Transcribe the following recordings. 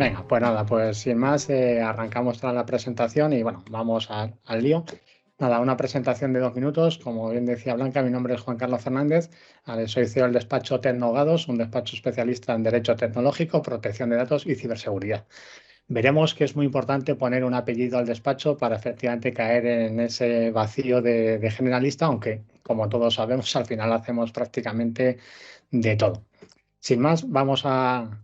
Venga, pues nada, pues sin más, arrancamos toda la presentación y bueno, vamos al lío. Nada, una presentación de 2 minutos. Como bien decía Blanca, mi nombre es Juan Carlos Fernández. Vale, soy CEO del despacho Tecnogados, un despacho especialista en Derecho Tecnológico, Protección de Datos y Ciberseguridad. Veremos que es muy importante poner un apellido al despacho para efectivamente caer en ese vacío de generalista, aunque como todos sabemos, al final hacemos prácticamente de todo. Sin más, vamos a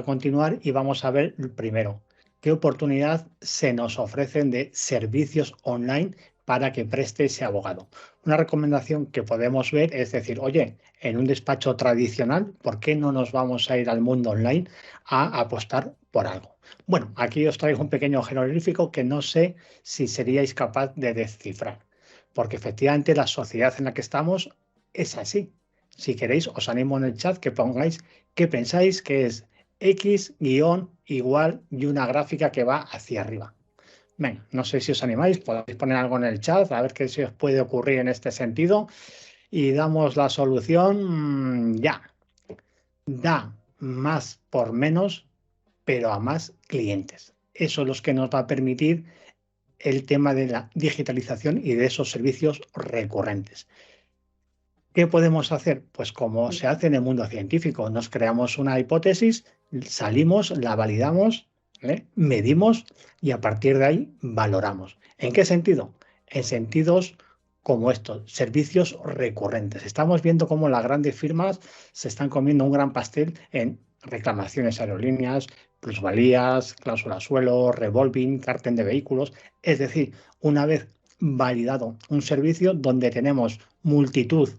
continuar y vamos a ver primero qué oportunidad se nos ofrecen de servicios online para que preste ese abogado. Una recomendación que podemos ver es decir, oye, en un despacho tradicional, ¿por qué no nos vamos a ir al mundo online a apostar por algo? Bueno, aquí os traigo un pequeño jeroglífico que no sé si seríais capaz de descifrar, porque efectivamente la sociedad en la que estamos es así. Si queréis, os animo en el chat que pongáis qué pensáis que es X guión igual y una gráfica que va hacia arriba. Venga, no sé si os animáis, podéis poner algo en el chat, a ver qué se os puede ocurrir en este sentido. Y damos la solución ya. Da más por menos, pero a más clientes. Eso es lo que nos va a permitir el tema de la digitalización y de esos servicios recurrentes. ¿Qué podemos hacer? Pues como se hace en el mundo científico, nos creamos una hipótesis, salimos, la validamos, medimos y a partir de ahí valoramos. ¿En qué sentido? En sentidos como estos, servicios recurrentes. Estamos viendo cómo las grandes firmas se están comiendo un gran pastel en reclamaciones aerolíneas, plusvalías, cláusula suelo, revolving, cartel de vehículos. Es decir, una vez validado un servicio donde tenemos multitud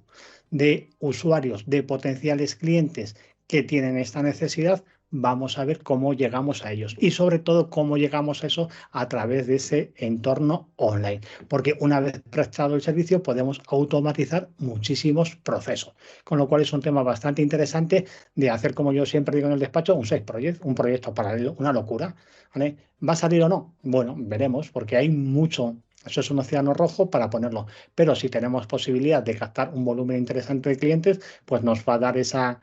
de usuarios, de potenciales clientes que tienen esta necesidad, vamos a ver cómo llegamos a ellos y sobre todo cómo llegamos a eso a través de ese entorno online, porque una vez prestado el servicio podemos automatizar muchísimos procesos, con lo cual es un tema bastante interesante de hacer, como yo siempre digo en el despacho, un side project, un proyecto paralelo, una locura, ¿vale? ¿Va a salir o no? Bueno, veremos, porque hay mucho. Eso es un océano rojo para ponerlo. Pero si tenemos posibilidad de captar un volumen interesante de clientes, pues nos va a dar esa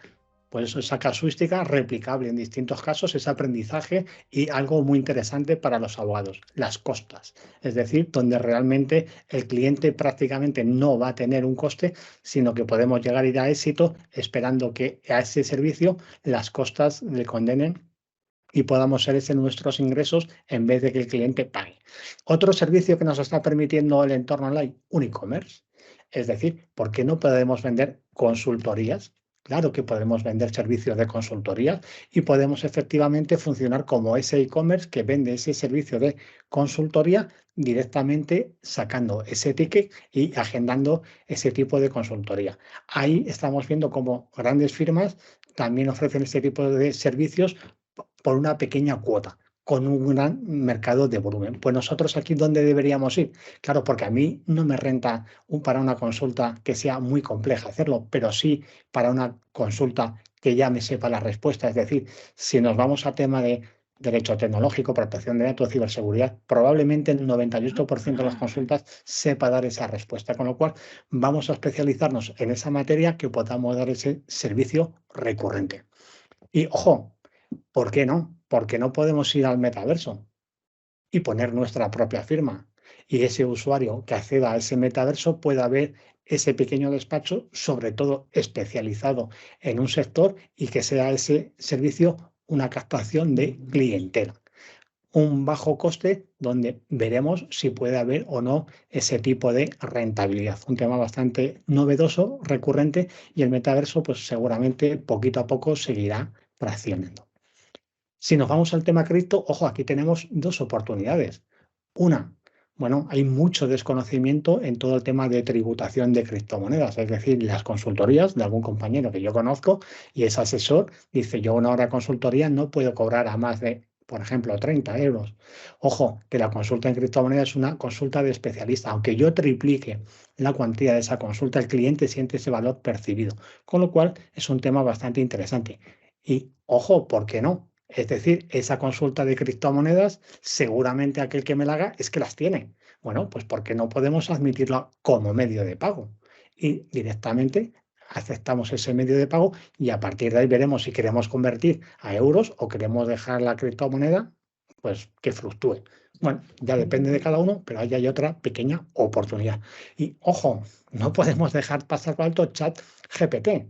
casuística replicable en distintos casos, ese aprendizaje y algo muy interesante para los abogados, las costas. Es decir, donde realmente el cliente prácticamente no va a tener un coste, sino que podemos llegar a ir a éxito esperando que a ese servicio las costas le condenen y podamos ser ese nuestros ingresos en vez de que el cliente pague. Otro servicio que nos está permitiendo el entorno online, un e-commerce. Es decir, ¿por qué no podemos vender consultorías? Claro que podemos vender servicios de consultoría y podemos efectivamente funcionar como ese e-commerce que vende ese servicio de consultoría directamente sacando ese ticket y agendando ese tipo de consultoría. Ahí estamos viendo cómo grandes firmas también ofrecen este tipo de servicios por una pequeña cuota, con un gran mercado de volumen. Pues nosotros aquí, ¿dónde deberíamos ir? Claro, porque a mí no me renta para una consulta que sea muy compleja hacerlo, pero sí para una consulta que ya me sepa la respuesta. Es decir, si nos vamos a tema de derecho tecnológico, protección de datos, ciberseguridad, probablemente el 98% de las consultas sepa dar esa respuesta, con lo cual vamos a especializarnos en esa materia que podamos dar ese servicio recurrente. Y ojo, ¿por qué no? Porque no podemos ir al metaverso y poner nuestra propia firma. Y ese usuario que acceda a ese metaverso pueda ver ese pequeño despacho, sobre todo especializado en un sector y que sea ese servicio una captación de clientela. Un bajo coste donde veremos si puede haber o no ese tipo de rentabilidad. Un tema bastante novedoso, recurrente y el metaverso pues seguramente poquito a poco seguirá trascendiendo. Si nos vamos al tema cripto, ojo, aquí tenemos dos oportunidades. Una, bueno, hay mucho desconocimiento en todo el tema de tributación de criptomonedas, es decir, las consultorías de algún compañero que yo conozco y es asesor, dice, yo una hora de consultoría no puedo cobrar a más de, por ejemplo, 30 euros. Ojo, que la consulta en criptomonedas es una consulta de especialista. Aunque yo triplique la cuantía de esa consulta, el cliente siente ese valor percibido, con lo cual es un tema bastante interesante. Y ojo, ¿por qué no? Es decir, esa consulta de criptomonedas, seguramente aquel que me la haga es que las tiene. Bueno, pues ¿por qué no podemos admitirlo como medio de pago? Y directamente aceptamos ese medio de pago y a partir de ahí veremos si queremos convertir a euros o queremos dejar la criptomoneda pues que fluctúe. Bueno, ya depende de cada uno, pero ahí hay otra pequeña oportunidad. Y ojo, no podemos dejar pasar por alto ChatGPT.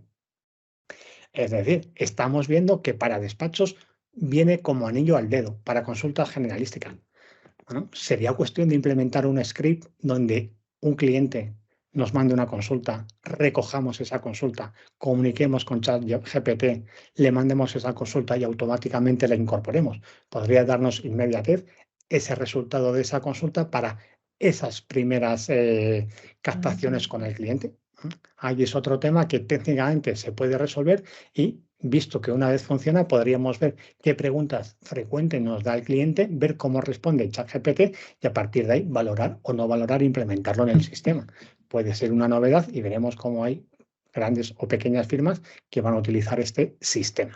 Es decir, estamos viendo que para despachos viene como anillo al dedo, para consultas generalísticas. Bueno, sería cuestión de implementar un script donde un cliente nos mande una consulta, recojamos esa consulta, comuniquemos con ChatGPT, le mandemos esa consulta y automáticamente la incorporemos. Podría darnos inmediatez ese resultado de esa consulta para esas primeras captaciones con el cliente. Ahí es otro tema que técnicamente se puede resolver y visto que una vez funciona, podríamos ver qué preguntas frecuentes nos da el cliente, ver cómo responde ChatGPT y a partir de ahí valorar o no valorar implementarlo en el sistema. Puede ser una novedad y veremos cómo hay grandes o pequeñas firmas que van a utilizar este sistema.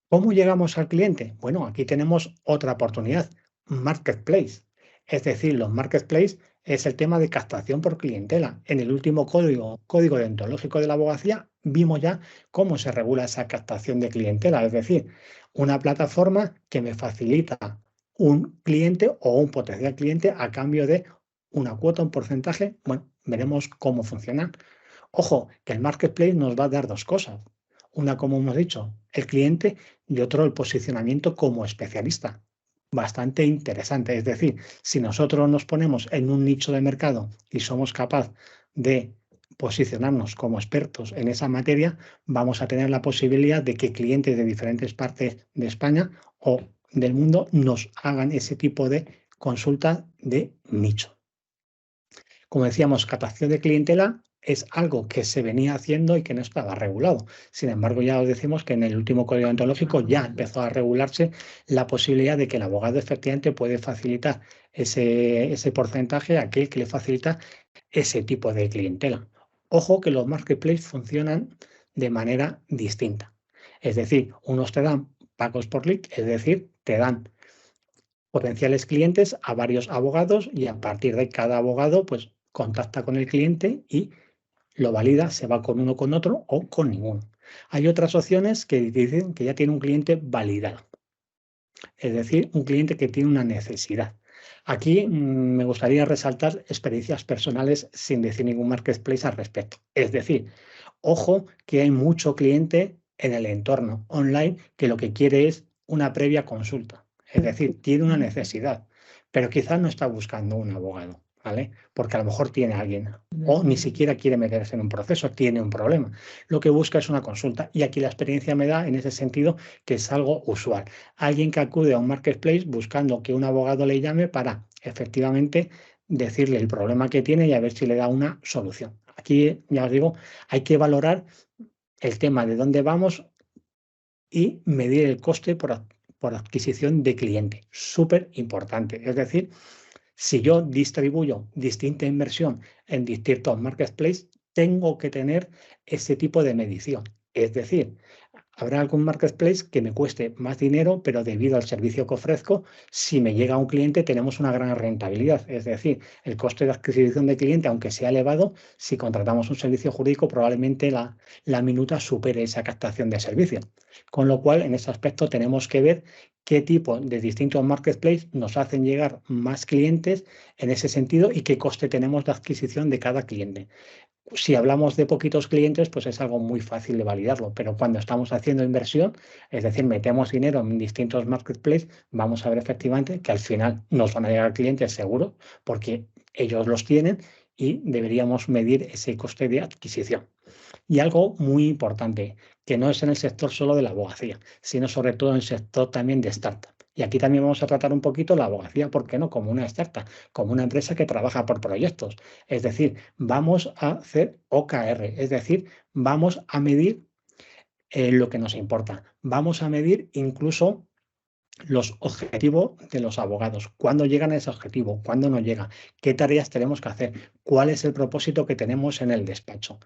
¿Cómo llegamos al cliente? Bueno, aquí tenemos otra oportunidad, Marketplace. Es decir, los Marketplace es el tema de captación por clientela. En el último código deontológico de la abogacía, vimos ya cómo se regula esa captación de clientela. Es decir, una plataforma que me facilita un cliente o un potencial cliente a cambio de una cuota, un porcentaje. Bueno, veremos cómo funciona. Ojo, que el Marketplace nos va a dar dos cosas. Una, como hemos dicho, el cliente y otro, el posicionamiento como especialista. Bastante interesante. Es decir, si nosotros nos ponemos en un nicho de mercado y somos capaces de posicionarnos como expertos en esa materia, vamos a tener la posibilidad de que clientes de diferentes partes de España o del mundo nos hagan ese tipo de consulta de nicho. Como decíamos, captación de clientela es algo que se venía haciendo y que no estaba regulado. Sin embargo, ya os decimos que en el último código deontológico ya empezó a regularse la posibilidad de que el abogado efectivamente puede facilitar ese porcentaje a aquel que le facilita ese tipo de clientela. Ojo que los marketplaces funcionan de manera distinta. Es decir, unos te dan pagos por clic, es decir, te dan potenciales clientes a varios abogados y a partir de cada abogado pues contacta con el cliente y lo valida, se va con uno con otro o con ninguno. Hay otras opciones que dicen que ya tiene un cliente validado, es decir, un cliente que tiene una necesidad. Aquí me gustaría resaltar experiencias personales sin decir ningún marketplace al respecto. Es decir, ojo que hay mucho cliente en el entorno online que lo que quiere es una previa consulta. Es decir, tiene una necesidad, pero quizás no está buscando un abogado, ¿vale? Porque a lo mejor tiene a alguien o ni siquiera quiere meterse en un proceso, tiene un problema. Lo que busca es una consulta y aquí la experiencia me da en ese sentido que es algo usual. Alguien que acude a un marketplace buscando que un abogado le llame para efectivamente decirle el problema que tiene y a ver si le da una solución. Aquí, ya os digo, hay que valorar el tema de dónde vamos y medir el coste por adquisición de cliente. Súper importante. Es decir, si yo distribuyo distinta inversión en distintos marketplaces, tengo que tener ese tipo de medición. Es decir, habrá algún marketplace que me cueste más dinero, pero debido al servicio que ofrezco, si me llega un cliente tenemos una gran rentabilidad. Es decir, el coste de adquisición de cliente, aunque sea elevado, si contratamos un servicio jurídico, probablemente la minuta supere esa captación de servicio. Con lo cual, en ese aspecto tenemos que ver qué tipo de distintos marketplaces nos hacen llegar más clientes en ese sentido y qué coste tenemos de adquisición de cada cliente. Si hablamos de poquitos clientes, pues es algo muy fácil de validarlo, pero cuando estamos haciendo inversión, es decir, metemos dinero en distintos marketplaces, vamos a ver efectivamente que al final nos van a llegar clientes seguros porque ellos los tienen y deberíamos medir ese coste de adquisición. Y algo muy importante, que no es en el sector solo de la abogacía, sino sobre todo en el sector también de startup. Y aquí también vamos a tratar un poquito la abogacía, ¿por qué no? Como una startup, como una empresa que trabaja por proyectos. Es decir, vamos a hacer OKR, es decir, vamos a medir lo que nos importa. Vamos a medir incluso los objetivos de los abogados, cuándo llegan a ese objetivo, cuándo no llega, qué tareas tenemos que hacer, cuál es el propósito que tenemos en el despacho.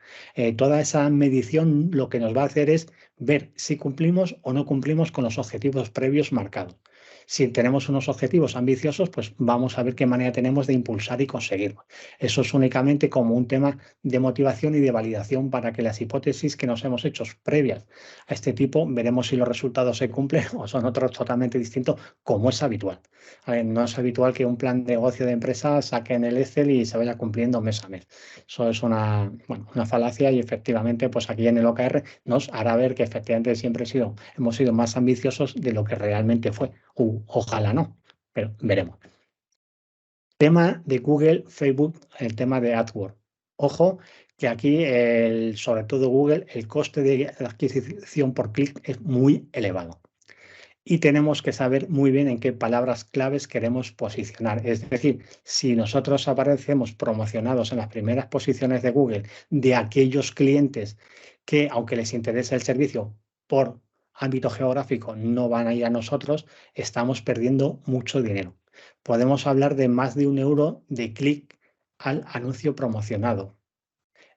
Toda esa medición lo que nos va a hacer es ver si cumplimos o no cumplimos con los objetivos previos marcados. Si tenemos unos objetivos ambiciosos, pues vamos a ver qué manera tenemos de impulsar y conseguirlo. Eso es únicamente como un tema de motivación y de validación para que las hipótesis que nos hemos hecho previas a este tipo, veremos si los resultados se cumplen o son otros totalmente distintos, como es habitual. A ver, no es habitual que un plan de negocio de empresa saque en el Excel y se vaya cumpliendo mes a mes. Eso es una falacia y efectivamente, pues aquí en el OKR nos hará ver que efectivamente siempre hemos sido más ambiciosos de lo que realmente fue. Ojalá no, pero veremos. Tema de Google, Facebook, el tema de AdWords. Ojo que aquí, sobre todo Google, el coste de adquisición por clic es muy elevado. Y tenemos que saber muy bien en qué palabras claves queremos posicionar. Es decir, si nosotros aparecemos promocionados en las primeras posiciones de Google de aquellos clientes que, aunque les interese el servicio por ámbito geográfico, no van a ir a nosotros, estamos perdiendo mucho dinero. Podemos hablar de más de €1 de clic al anuncio promocionado.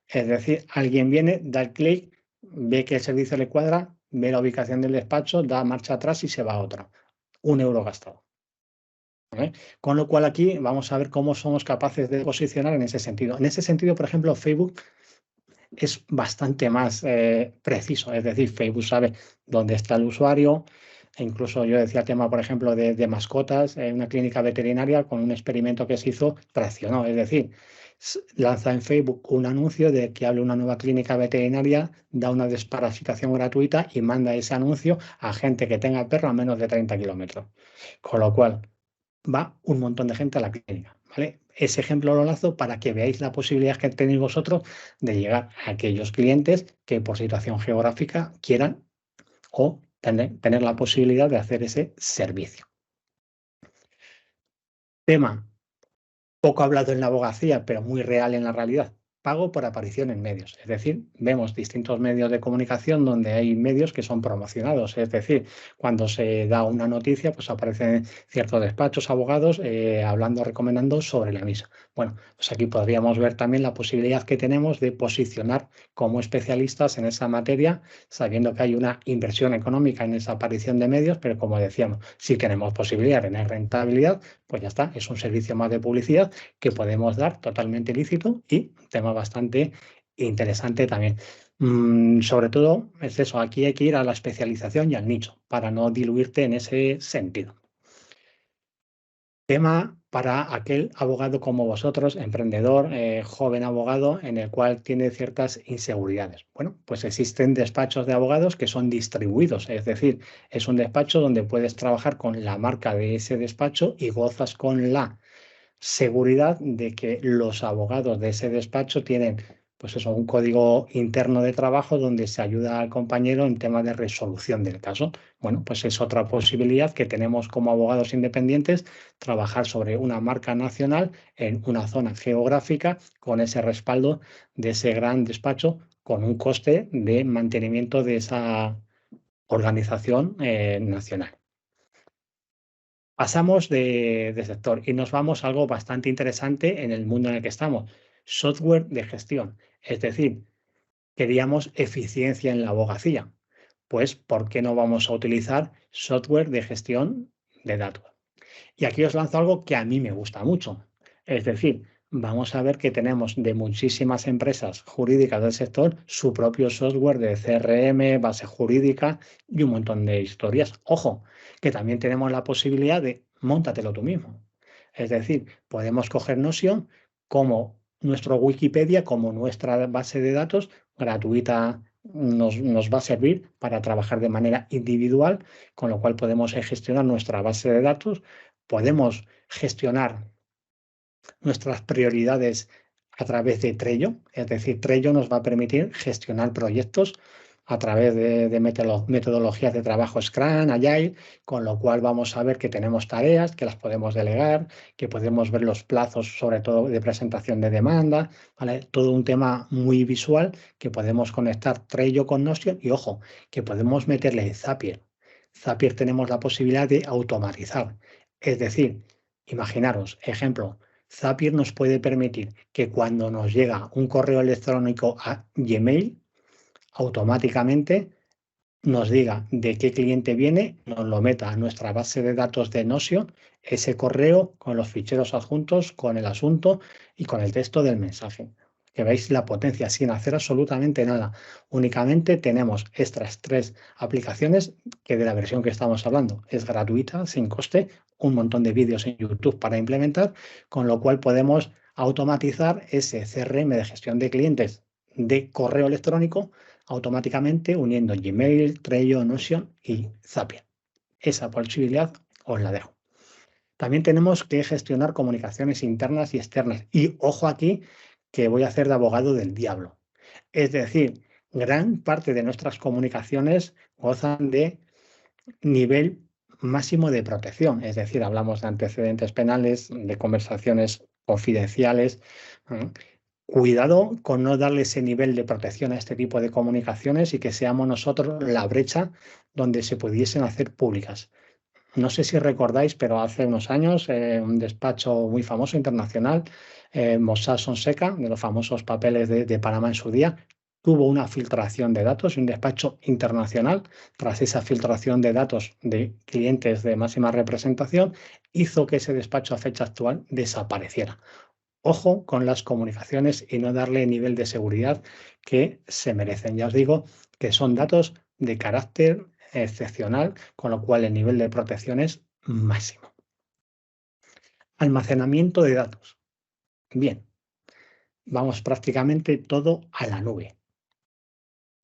Es decir, alguien viene, da el clic, ve que el servicio le cuadra, ve la ubicación del despacho, da marcha atrás y se va a otro. €1 gastado. ¿Vale? Con lo cual aquí vamos a ver cómo somos capaces de posicionar en ese sentido. En ese sentido, por ejemplo, Facebook es bastante más preciso. Es decir, Facebook sabe dónde está el usuario. E incluso yo decía el tema, por ejemplo, de mascotas. Una clínica veterinaria con un experimento que se hizo traccionó. Es decir, lanza en Facebook un anuncio de que abre una nueva clínica veterinaria, da una desparasitación gratuita y manda ese anuncio a gente que tenga perro a menos de 30 kilómetros. Con lo cual, va un montón de gente a la clínica, ¿vale? Ese ejemplo lo lanzo para que veáis la posibilidad que tenéis vosotros de llegar a aquellos clientes que por situación geográfica quieran o tener la posibilidad de hacer ese servicio. Tema poco hablado en la abogacía, pero muy real en la realidad. Pago por aparición en medios. Es decir, vemos distintos medios de comunicación donde hay medios que son promocionados. Es decir, cuando se da una noticia, pues aparecen ciertos despachos, abogados, hablando, recomendando sobre la misma. Bueno, pues aquí podríamos ver también la posibilidad que tenemos de posicionar como especialistas en esa materia, sabiendo que hay una inversión económica en esa aparición de medios, pero como decíamos, si tenemos posibilidad de tener rentabilidad, pues ya está, es un servicio más de publicidad que podemos dar totalmente lícito y un tema bastante interesante también. Sobre todo es eso, aquí hay que ir a la especialización y al nicho para no diluirte en ese sentido. Tema para aquel abogado como vosotros, emprendedor, joven abogado, en el cual tiene ciertas inseguridades. Bueno, pues existen despachos de abogados que son distribuidos, es decir, es un despacho donde puedes trabajar con la marca de ese despacho y gozas con la seguridad de que los abogados de ese despacho tienen, pues eso, un código interno de trabajo donde se ayuda al compañero en tema de resolución del caso. Bueno, pues es otra posibilidad que tenemos como abogados independientes, trabajar sobre una marca nacional en una zona geográfica con ese respaldo de ese gran despacho con un coste de mantenimiento de esa organización nacional. Pasamos de sector y nos vamos a algo bastante interesante en el mundo en el que estamos, software de gestión. Es decir, queríamos eficiencia en la abogacía. Pues, ¿por qué no vamos a utilizar software de gestión de datos? Y aquí os lanzo algo que a mí me gusta mucho. Es decir, vamos a ver que tenemos de muchísimas empresas jurídicas del sector su propio software de CRM, base jurídica y un montón de historias. Ojo, que también tenemos la posibilidad de móntatelo tú mismo. Es decir, podemos coger Notion como nuestro Wikipedia, como nuestra base de datos gratuita. Nos va a servir para trabajar de manera individual, con lo cual podemos gestionar nuestra base de datos. Podemos gestionar nuestras prioridades a través de Trello, es decir, Trello nos va a permitir gestionar proyectos a través de metodologías de trabajo Scrum, Agile, con lo cual vamos a ver que tenemos tareas, que las podemos delegar, que podemos ver los plazos, sobre todo de presentación de demanda, ¿vale? Todo un tema muy visual que podemos conectar Trello con Notion y, ojo, que podemos meterle Zapier. Zapier tenemos la posibilidad de automatizar, es decir, imaginaros, ejemplo, Zapier nos puede permitir que cuando nos llega un correo electrónico a Gmail, automáticamente nos diga de qué cliente viene, nos lo meta a nuestra base de datos de Notion, ese correo con los ficheros adjuntos, con el asunto y con el texto del mensaje. Que veis la potencia sin hacer absolutamente nada. Únicamente tenemos estas 3 aplicaciones que de la versión que estamos hablando es gratuita, sin coste, un montón de vídeos en YouTube para implementar, con lo cual podemos automatizar ese CRM de gestión de clientes de correo electrónico automáticamente uniendo Gmail, Trello, Notion y Zapier. Esa posibilidad os la dejo. También tenemos que gestionar comunicaciones internas y externas. Y ojo aquí que voy a hacer de abogado del diablo. Es decir, gran parte de nuestras comunicaciones gozan de nivel máximo de protección. Es decir, hablamos de antecedentes penales, de conversaciones confidenciales. Cuidado con no darle ese nivel de protección a este tipo de comunicaciones y que seamos nosotros la brecha donde se pudiesen hacer públicas. No sé si recordáis, pero hace unos años un despacho muy famoso internacional, Mossack Fonseca, de los famosos papeles de Panamá en su día, tuvo una filtración de datos, un despacho internacional, tras esa filtración de datos de clientes de máxima representación, hizo que ese despacho a fecha actual desapareciera. Ojo con las comunicaciones y no darle el nivel de seguridad que se merecen. Ya os digo que son datos de carácter excepcional, con lo cual el nivel de protección es máximo. Almacenamiento de datos. Bien, vamos prácticamente todo a la nube.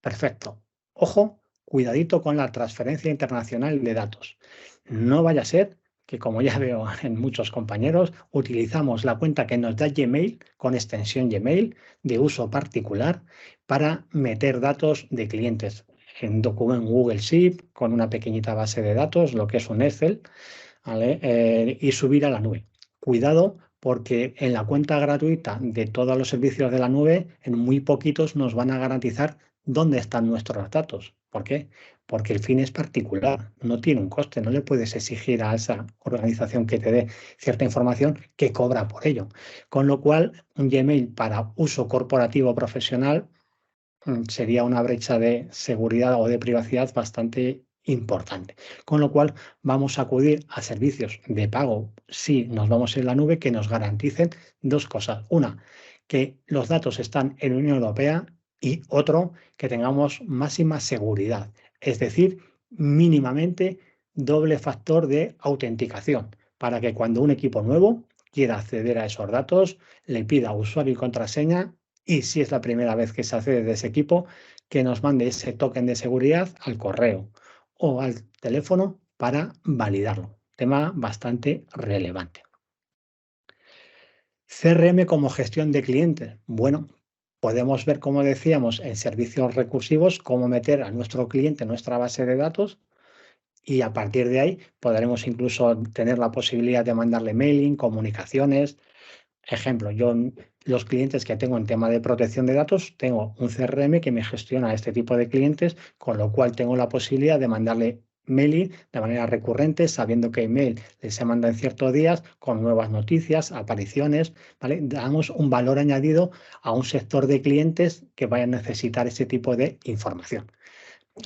Perfecto. Ojo, cuidadito con la transferencia internacional de datos. No vaya a ser que, como ya veo en muchos compañeros, utilizamos la cuenta que nos da Gmail con extensión Gmail de uso particular para meter datos de clientes en documento Google Sheet con una pequeñita base de datos, lo que es un Excel, ¿vale? Y subir a la nube. Cuidado porque en la cuenta gratuita de todos los servicios de la nube, en muy poquitos nos van a garantizar dónde están nuestros datos. ¿Por qué? Porque el fin es particular, no tiene un coste, no le puedes exigir a esa organización que te dé cierta información que cobra por ello. Con lo cual, un Gmail para uso corporativo profesional sería una brecha de seguridad o de privacidad bastante importante. Con lo cual, vamos a acudir a servicios de pago si nos vamos en la nube que nos garanticen 2 cosas. Una, que los datos están en la Unión Europea y otro, que tengamos máxima seguridad, es decir, mínimamente doble factor de autenticación para que cuando un equipo nuevo quiera acceder a esos datos, le pida usuario y contraseña y si es la primera vez que se accede de ese equipo, que nos mande ese token de seguridad al correo o al teléfono para validarlo. Tema bastante relevante. CRM como gestión de clientes. Bueno, podemos ver, como decíamos, en servicios recursivos, cómo meter a nuestro cliente en nuestra base de datos y a partir de ahí podremos incluso tener la posibilidad de mandarle mailing, comunicaciones. Ejemplo, yo los clientes que tengo en tema de protección de datos, tengo un CRM que me gestiona este tipo de clientes, con lo cual tengo la posibilidad de mandarle mailing de manera recurrente, sabiendo que email se manda en ciertos días con nuevas noticias, apariciones, ¿vale? Damos un valor añadido a un sector de clientes que vayan a necesitar ese tipo de información.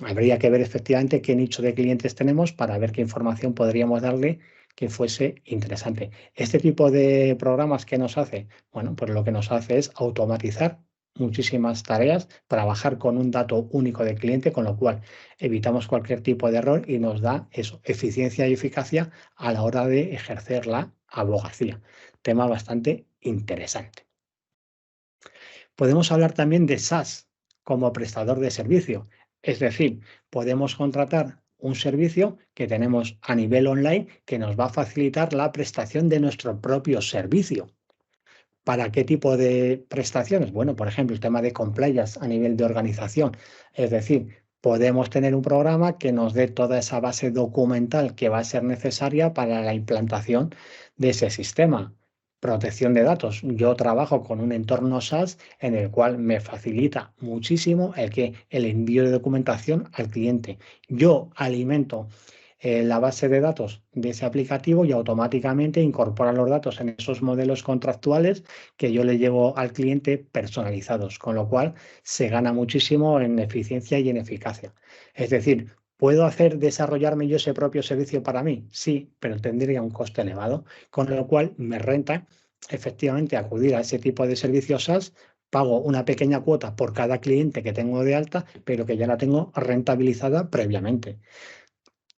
Habría que ver efectivamente qué nicho de clientes tenemos para ver qué información podríamos darle que fuese interesante. Este tipo de programas, ¿qué nos hace? Bueno, pues lo que nos hace es automatizar muchísimas tareas, trabajar con un dato único de cliente, con lo cual evitamos cualquier tipo de error y nos da eso, eficiencia y eficacia a la hora de ejercer la abogacía. Tema bastante interesante. Podemos hablar también de SaaS como prestador de servicio. Es decir, podemos contratar un servicio que tenemos a nivel online que nos va a facilitar la prestación de nuestro propio servicio. ¿Para qué tipo de prestaciones? Bueno, por ejemplo, el tema de compliance a nivel de organización. Es decir, podemos tener un programa que nos dé toda esa base documental que va a ser necesaria para la implantación de ese sistema. Protección de datos. Yo trabajo con un entorno SaaS en el cual me facilita muchísimo el envío de documentación al cliente. Yo alimento la base de datos de ese aplicativo y automáticamente incorpora los datos en esos modelos contractuales que yo le llevo al cliente personalizados, con lo cual se gana muchísimo en eficiencia y en eficacia. Es decir, ¿puedo desarrollarme yo ese propio servicio para mí? Sí, pero tendría un coste elevado, con lo cual me renta efectivamente acudir a ese tipo de servicios SaaS. Pago una pequeña cuota por cada cliente que tengo de alta, pero que ya la tengo rentabilizada previamente.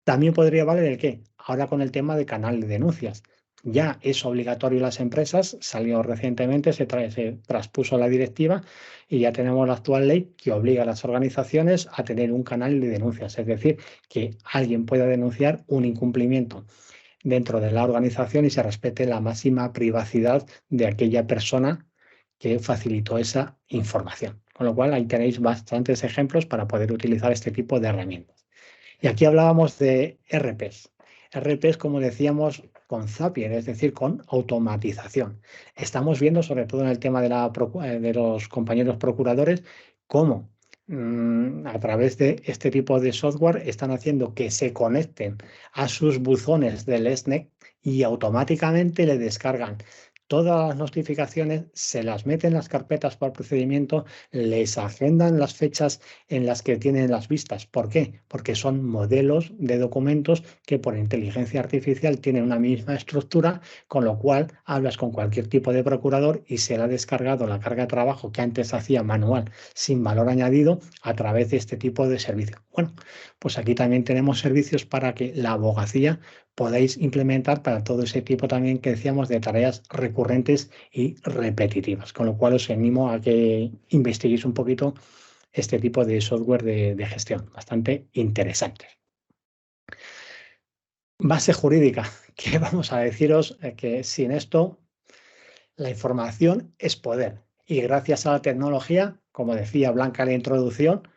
También podría valer el qué. Ahora con el tema de canal de denuncias. Ya es obligatorio en las empresas, salió recientemente, se traspuso la directiva y ya tenemos la actual ley que obliga a las organizaciones a tener un canal de denuncias, es decir, que alguien pueda denunciar un incumplimiento dentro de la organización y se respete la máxima privacidad de aquella persona que facilitó esa información. Con lo cual, ahí tenéis bastantes ejemplos para poder utilizar este tipo de herramientas. Y aquí hablábamos de RPs. RPs, como decíamos, con Zapier, es decir, con automatización. Estamos viendo, sobre todo en el tema de los compañeros procuradores, cómo a través de este tipo de software están haciendo que se conecten a sus buzones del SNEC y automáticamente le descargan todas las notificaciones, se las meten en las carpetas por procedimiento, les agendan las fechas en las que tienen las vistas. ¿Por qué? Porque son modelos de documentos que por inteligencia artificial tienen una misma estructura, con lo cual hablas con cualquier tipo de procurador y se le ha descargado la carga de trabajo que antes hacía manual sin valor añadido a través de este tipo de servicio. Bueno, pues aquí también tenemos servicios para que la abogacía podáis implementar para todo ese tipo también que decíamos de tareas recurrentes y repetitivas, con lo cual os animo a que investiguéis un poquito este tipo de software de gestión, bastante interesante. Base jurídica, que vamos a deciros que sin esto la información es poder y gracias a la tecnología, como decía Blanca en la introducción,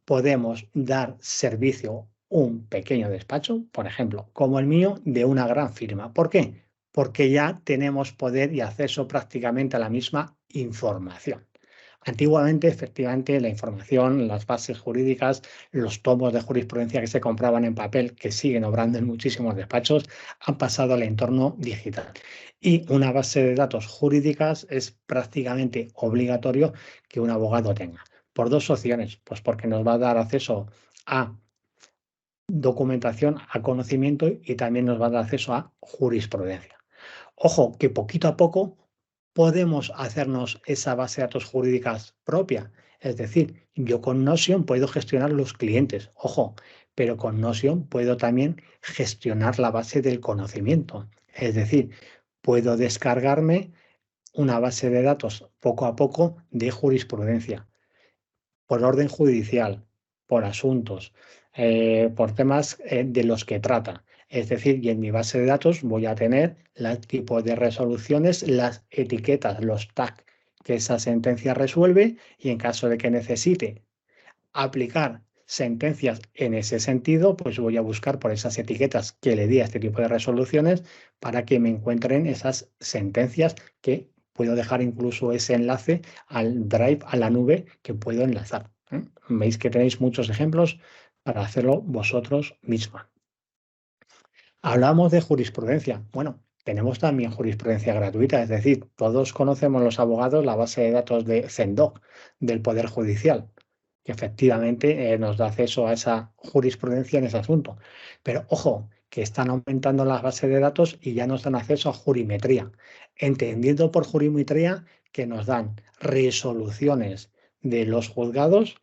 podemos dar servicio un pequeño despacho, por ejemplo, como el mío, de una gran firma. ¿Por qué? Porque ya tenemos poder y acceso prácticamente a la misma información. Antiguamente, efectivamente, la información, las bases jurídicas, los tomos de jurisprudencia que se compraban en papel, que siguen obrando en muchísimos despachos, han pasado al entorno digital. Y una base de datos jurídicas es prácticamente obligatorio que un abogado tenga. Por dos opciones, pues porque nos va a dar acceso a documentación, a conocimiento y también nos va a dar acceso a jurisprudencia. Ojo, que poquito a poco podemos hacernos esa base de datos jurídicas propia. Es decir, yo con Notion puedo gestionar los clientes, ojo, pero con Notion puedo también gestionar la base del conocimiento. Es decir, puedo descargarme una base de datos poco a poco de jurisprudencia por orden judicial, por asuntos, por temas de los que trata. Es decir, y en mi base de datos voy a tener los tipos de resoluciones, las etiquetas, los tags que esa sentencia resuelve y en caso de que necesite aplicar sentencias en ese sentido, pues voy a buscar por esas etiquetas que le di a este tipo de resoluciones para que me encuentren esas sentencias que puedo dejar incluso ese enlace al Drive, a la nube que puedo enlazar. Veis que tenéis muchos ejemplos para hacerlo vosotros mismos. Hablamos de jurisprudencia. Bueno, tenemos también jurisprudencia gratuita, es decir, todos conocemos los abogados la base de datos de CENDOC del Poder Judicial, que efectivamente nos da acceso a esa jurisprudencia en ese asunto. Pero ojo, que están aumentando las bases de datos y ya nos dan acceso a jurimetría, entendiendo por jurimetría que nos dan resoluciones de los juzgados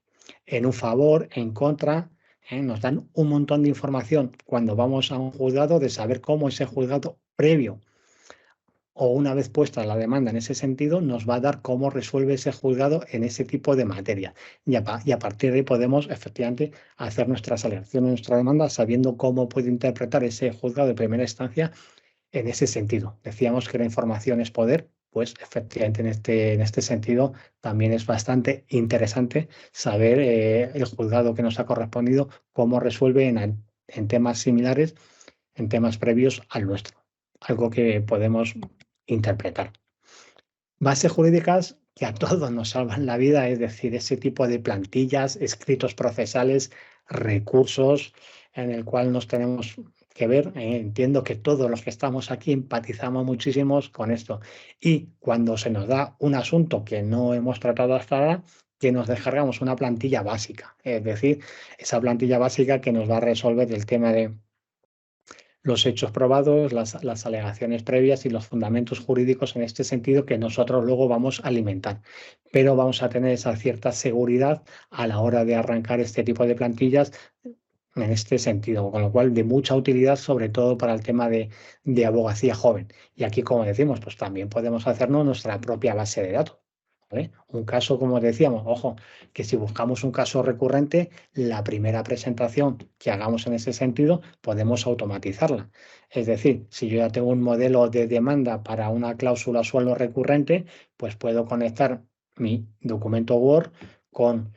en un favor, en contra. Nos dan un montón de información cuando vamos a un juzgado de saber cómo ese juzgado previo o una vez puesta la demanda en ese sentido, nos va a dar cómo resuelve ese juzgado en ese tipo de materia. Y a partir de ahí podemos efectivamente hacer nuestras alegaciones, nuestra demanda, sabiendo cómo puede interpretar ese juzgado de primera instancia en ese sentido. Decíamos que la información es poder, pues efectivamente en este sentido también es bastante interesante saber el juzgado que nos ha correspondido, cómo resuelve en temas similares, en temas previos al nuestro. Algo que podemos interpretar. Bases jurídicas que a todos nos salvan la vida, es decir, ese tipo de plantillas, escritos procesales, recursos, en el cual nos tenemos que ver. Entiendo que todos los que estamos aquí empatizamos muchísimo con esto. Y cuando se nos da un asunto que no hemos tratado hasta ahora, que nos descargamos una plantilla básica, es decir, esa plantilla básica que nos va a resolver el tema de los hechos probados, las alegaciones previas y los fundamentos jurídicos en este sentido que nosotros luego vamos a alimentar. Pero vamos a tener esa cierta seguridad a la hora de arrancar este tipo de plantillas en este sentido, con lo cual de mucha utilidad, sobre todo para el tema de abogacía joven. Y aquí, como decimos, pues también podemos hacernos nuestra propia base de datos. ¿Vale? Un caso, como decíamos, ojo, que si buscamos un caso recurrente, la primera presentación que hagamos en ese sentido podemos automatizarla. Es decir, si yo ya tengo un modelo de demanda para una cláusula suelo recurrente, pues puedo conectar mi documento Word con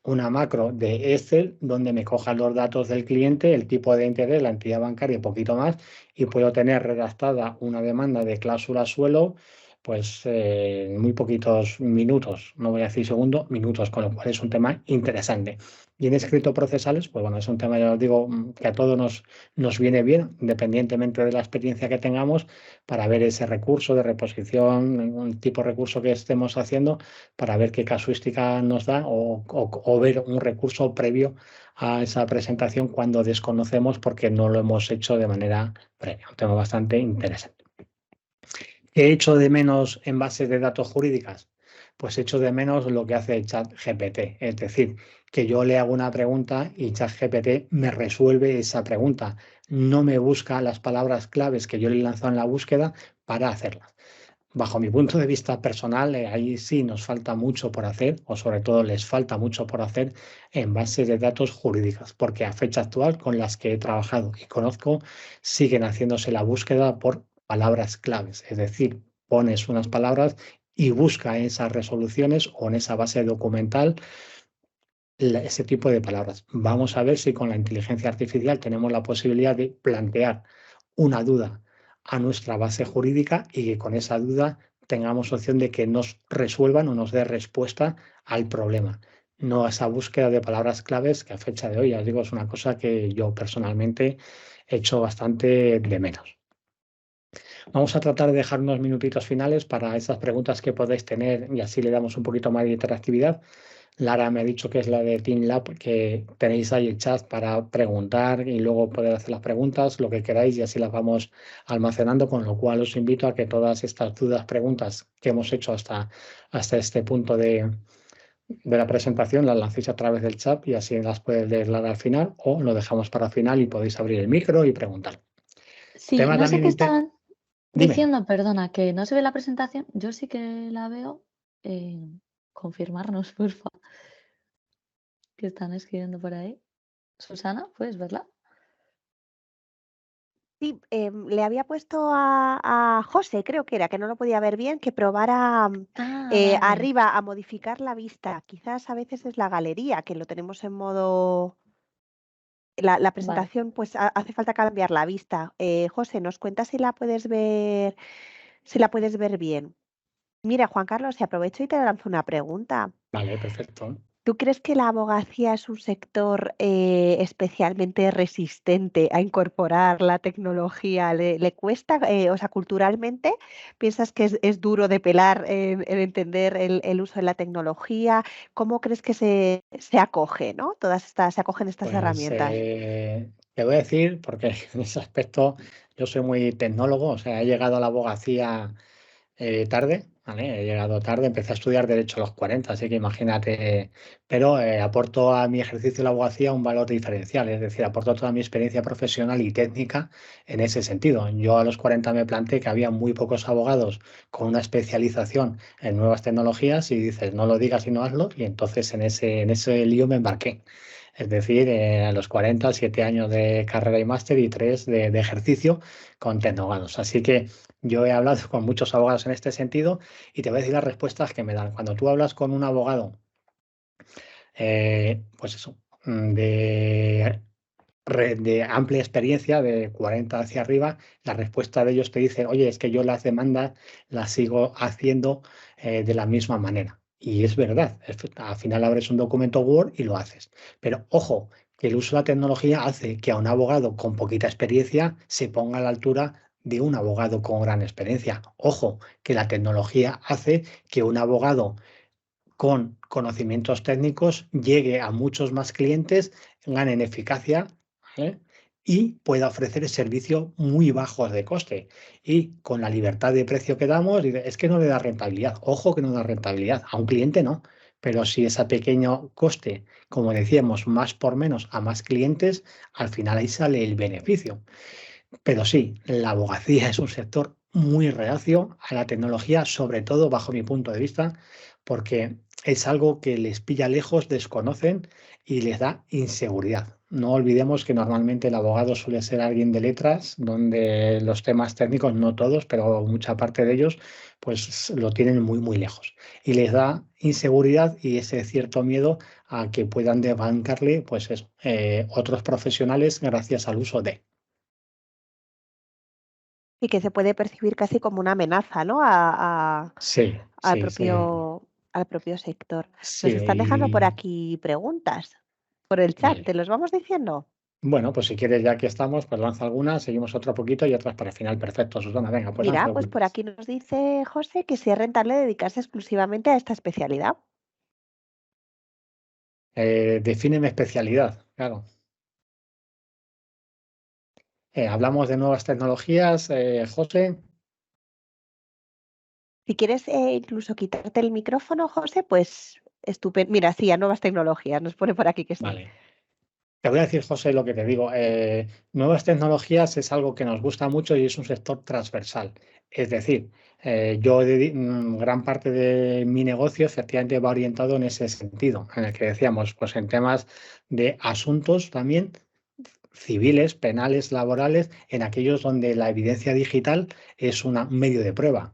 una macro de Excel donde me coja los datos del cliente, el tipo de interés, la entidad bancaria y poquito más, y puedo tener redactada una demanda de cláusula suelo pues en muy poquitos minutos, no voy a decir segundos, minutos, con lo cual es un tema interesante. Y en escrito procesales, pues bueno, es un tema, ya os digo, que a todos nos viene bien, independientemente de la experiencia que tengamos, para ver ese recurso de reposición, un tipo de recurso que estemos haciendo, para ver qué casuística nos da o ver un recurso previo a esa presentación cuando desconocemos porque no lo hemos hecho de manera previa. Un tema bastante interesante. ¿Qué echo de menos en bases de datos jurídicas? Pues echo de menos lo que hace ChatGPT, es decir, que yo le hago una pregunta y ChatGPT me resuelve esa pregunta. No me busca las palabras claves que yo le he lanzado en la búsqueda para hacerlas. Bajo mi punto de vista personal, ahí sí nos falta mucho por hacer, o sobre todo les falta mucho por hacer en bases de datos jurídicas, porque a fecha actual con las que he trabajado y conozco, siguen haciéndose la búsqueda por palabras claves, es decir, pones unas palabras y busca en esas resoluciones o en esa base documental ese tipo de palabras. Vamos a ver si con la inteligencia artificial tenemos la posibilidad de plantear una duda a nuestra base jurídica y que con esa duda tengamos opción de que nos resuelvan o nos dé respuesta al problema. No a esa búsqueda de palabras claves que a fecha de hoy, ya os digo, es una cosa que yo personalmente he hecho bastante de menos. Vamos a tratar de dejar unos minutitos finales para esas preguntas que podéis tener y así le damos un poquito más de interactividad. Lara me ha dicho que es la de TeamLab, que tenéis ahí el chat para preguntar y luego poder hacer las preguntas, lo que queráis, y así las vamos almacenando, con lo cual os invito a que todas estas dudas, preguntas que hemos hecho hasta este punto de la presentación las lancéis a través del chat y así las puedes leer Lara al final, o lo dejamos para el final y podéis abrir el micro y preguntar. Sí, Tema no sé también qué estaban Dime. diciendo, perdona, que no se ve la presentación. Yo sí que la veo. Confirmarnos, porfa, que están escribiendo por ahí. Susana, ¿puedes verla? Sí, le había puesto a José, creo que era, que no lo podía ver bien, que probara Vale. arriba a modificar la vista. Quizás a veces es la galería, que lo tenemos en modo... La Vale. presentación, pues hace falta cambiar la vista. José, nos cuenta si la puedes ver bien. Mira, Juan Carlos, si aprovecho y te lanzo una pregunta. Vale, perfecto. ¿Tú crees que la abogacía es un sector especialmente resistente a incorporar la tecnología? ¿Le cuesta, o sea, culturalmente, piensas que es duro de pelar en entender el uso de la tecnología? ¿Cómo crees que se acoge, ¿no? Se acogen estas Pues herramientas. te voy a decir, porque en ese aspecto yo soy muy tecnólogo, o sea, he llegado a la abogacía tarde, ¿vale? He llegado tarde, empecé a estudiar Derecho a los 40, así que imagínate, pero aporto a mi ejercicio de la abogacía un valor diferencial, es decir, aporto toda mi experiencia profesional y técnica en ese sentido. Yo a los 40 me planteé que había muy pocos abogados con una especialización en nuevas tecnologías y dices, no lo digas y no hazlo, y entonces en ese lío me embarqué. Es decir, a los 40, 7 años de carrera y máster y 3 de ejercicio con tecnogados. Así que yo he hablado con muchos abogados en este sentido y te voy a decir las respuestas que me dan. Cuando tú hablas con un abogado, pues eso, de amplia experiencia, de 40 hacia arriba, la respuesta de ellos te dice, oye, es que yo las demandas las sigo haciendo de la misma manera. Y es verdad, al final abres un documento Word y lo haces. Pero ojo, que el uso de la tecnología hace que a un abogado con poquita experiencia se ponga a la altura de un abogado con gran experiencia. Ojo, que la tecnología hace que un abogado con conocimientos técnicos llegue a muchos más clientes, gane en eficacia, ¿vale? Y pueda ofrecer servicios muy bajos de coste. Y con la libertad de precio que damos, es que no le da rentabilidad. Ojo que no da rentabilidad. A un cliente no. Pero si es a pequeño coste, como decíamos, más por menos a más clientes, al final ahí sale el beneficio. Pero sí, la abogacía es un sector muy reacio a la tecnología, sobre todo bajo mi punto de vista, porque es algo que les pilla lejos, desconocen y les da inseguridad. No olvidemos que normalmente el abogado suele ser alguien de letras, donde los temas técnicos, no todos, pero mucha parte de ellos, pues lo tienen muy, muy lejos. Y les da inseguridad y ese cierto miedo a que puedan desbancarle, pues eso, otros profesionales gracias al uso de. Y que se puede percibir casi como una amenaza, ¿no? Sí, Al sí, sí, al propio sector. Nos están dejando por sí, aquí preguntas por el chat, vale. ¿te los vamos diciendo? Bueno, pues si quieres, ya que estamos, pues lanza algunas, seguimos otro poquito y otras para el final. Perfecto, Susana, venga, pues lanza Mira, pues por algunas. aquí nos dice José que si es rentable dedicarse exclusivamente a esta especialidad. Define mi especialidad, claro. Hablamos de nuevas tecnologías, José. Si quieres incluso quitarte el micrófono, José, pues estupendo. Mira, sí, a nuevas tecnologías, nos pone por aquí que sí. Vale. Te voy a decir, José, lo que te digo. Nuevas tecnologías es algo que nos gusta mucho y es un sector transversal. Es decir, gran parte de mi negocio efectivamente va orientado en ese sentido, en el que decíamos, pues en temas de asuntos también civiles, penales, laborales, en aquellos donde la evidencia digital es un medio de prueba.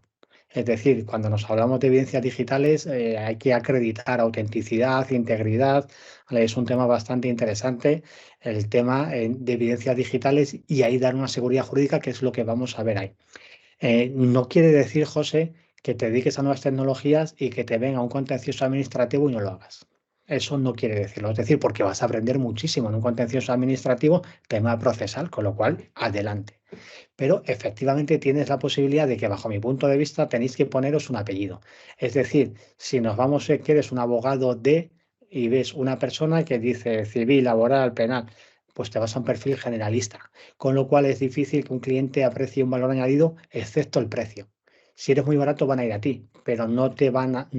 Es decir, cuando nos hablamos de evidencias digitales, hay que acreditar autenticidad, integridad. ¿Vale? Es un tema bastante interesante, el tema de evidencias digitales y ahí dar una seguridad jurídica, que es lo que vamos a ver ahí. No quiere decir, José, que te dediques a nuevas tecnologías y que te venga un contencioso administrativo y no lo hagas. Eso no quiere decirlo. Es decir, porque vas a aprender muchísimo en un contencioso administrativo, tema procesal, con lo cual, adelante. Pero efectivamente tienes la posibilidad de que, bajo mi punto de vista, tenéis que poneros un apellido. Es decir, si nos vamos, que eres un abogado de y ves una persona que dice civil, laboral, penal, pues te vas a un perfil generalista. Con lo cual es difícil que un cliente aprecie un valor añadido, excepto el precio. Si eres muy barato, van a ir a ti, pero no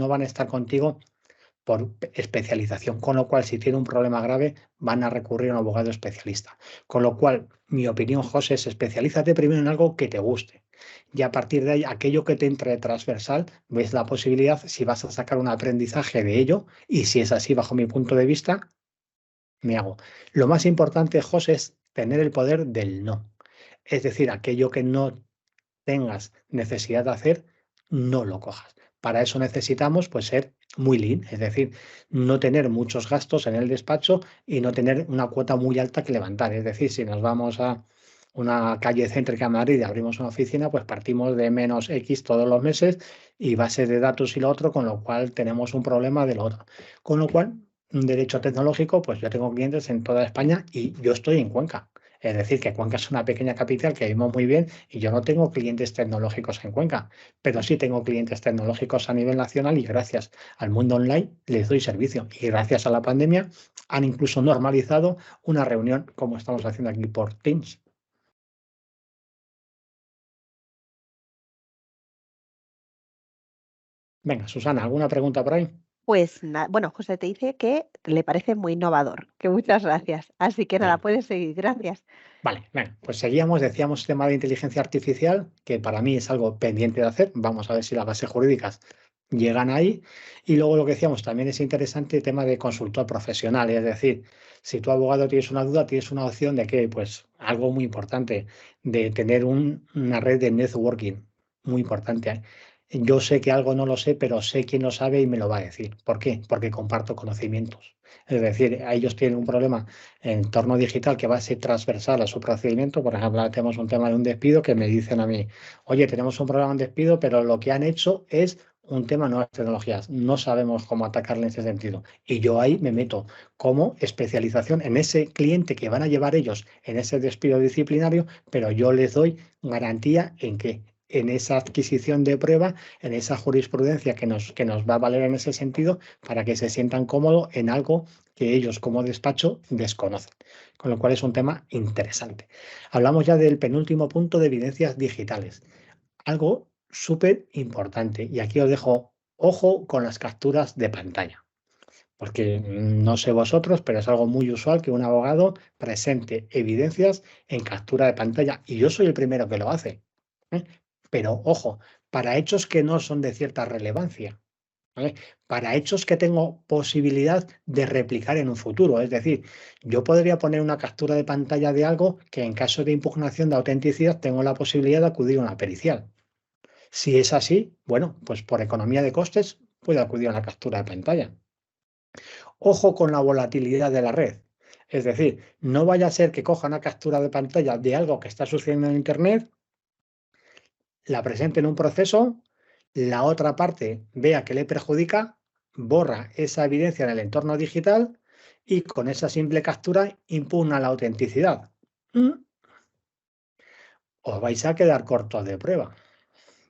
van a estar contigo por especialización, con lo cual si tiene un problema grave van a recurrir a un abogado especialista. Con lo cual, mi opinión, José, es especialízate primero en algo que te guste y a partir de ahí, aquello que te entre transversal, ves la posibilidad si vas a sacar un aprendizaje de ello y si es así, bajo mi punto de vista, me hago. Lo más importante, José, es tener el poder del no. Es decir, aquello que no tengas necesidad de hacer, no lo cojas. Para eso necesitamos pues ser muy lean, es decir, no tener muchos gastos en el despacho y no tener una cuota muy alta que levantar. Es decir, si nos vamos a una calle céntrica de Madrid y abrimos una oficina, pues partimos de menos X todos los meses y base de datos y lo otro, con lo cual tenemos un problema de lo otro. Con lo cual, un derecho tecnológico, pues yo tengo clientes en toda España y yo estoy en Cuenca. Es decir, que Cuenca es una pequeña capital que vivimos muy bien y yo no tengo clientes tecnológicos en Cuenca, pero sí tengo clientes tecnológicos a nivel nacional y gracias al mundo online les doy servicio. Y gracias a la pandemia han incluso normalizado una reunión como estamos haciendo aquí por Teams. Venga, Susana, ¿alguna pregunta por ahí? Pues bueno, José te dice que le parece muy innovador, que muchas gracias. Así que nada, Bien. puedes seguir, gracias. Vale, venga, pues seguíamos, decíamos tema de inteligencia artificial, que para mí es algo pendiente de hacer. Vamos a ver si las bases jurídicas llegan ahí. Y luego lo que decíamos, también es interesante el tema de consultor profesional, es decir, si tu abogado tienes una duda, tienes una opción de que, pues algo muy importante, de tener una red de networking, muy importante. Yo sé que algo no lo sé, pero sé quién lo sabe y me lo va a decir. ¿Por qué? Porque comparto conocimientos. Es decir, ellos tienen un problema en entorno digital que va a ser transversal a su procedimiento. Por ejemplo, tenemos un tema de un despido que me dicen a mí, oye, tenemos un problema de despido, pero lo que han hecho es un tema nuevas tecnologías. No sabemos cómo atacarle en ese sentido. Y yo ahí me meto como especialización en ese cliente que van a llevar ellos en ese despido disciplinario, pero yo les doy garantía en que en esa adquisición de prueba, en esa jurisprudencia que nos va a valer en ese sentido, para que se sientan cómodos en algo que ellos como despacho desconocen. Con lo cual es un tema interesante. Hablamos ya del penúltimo punto de evidencias digitales. Algo súper importante. Y aquí os dejo ojo con las capturas de pantalla. Porque no sé vosotros, pero es algo muy usual que un abogado presente evidencias en captura de pantalla. Y yo soy el primero que lo hace. ¿eh? Pero ojo, para hechos que no son de cierta relevancia. ¿vale? Para hechos que tengo posibilidad de replicar en un futuro. Es decir, yo podría poner una captura de pantalla de algo que en caso de impugnación de autenticidad tengo la posibilidad de acudir a una pericial. Si es así, bueno, pues por economía de costes puedo acudir a una captura de pantalla. Ojo con la volatilidad de la red. Es decir, no vaya a ser que coja una captura de pantalla de algo que está sucediendo en Internet, la presente en un proceso, la otra parte vea que le perjudica, borra esa evidencia en el entorno digital y con esa simple captura impugna la autenticidad. Os vais a quedar cortos de prueba.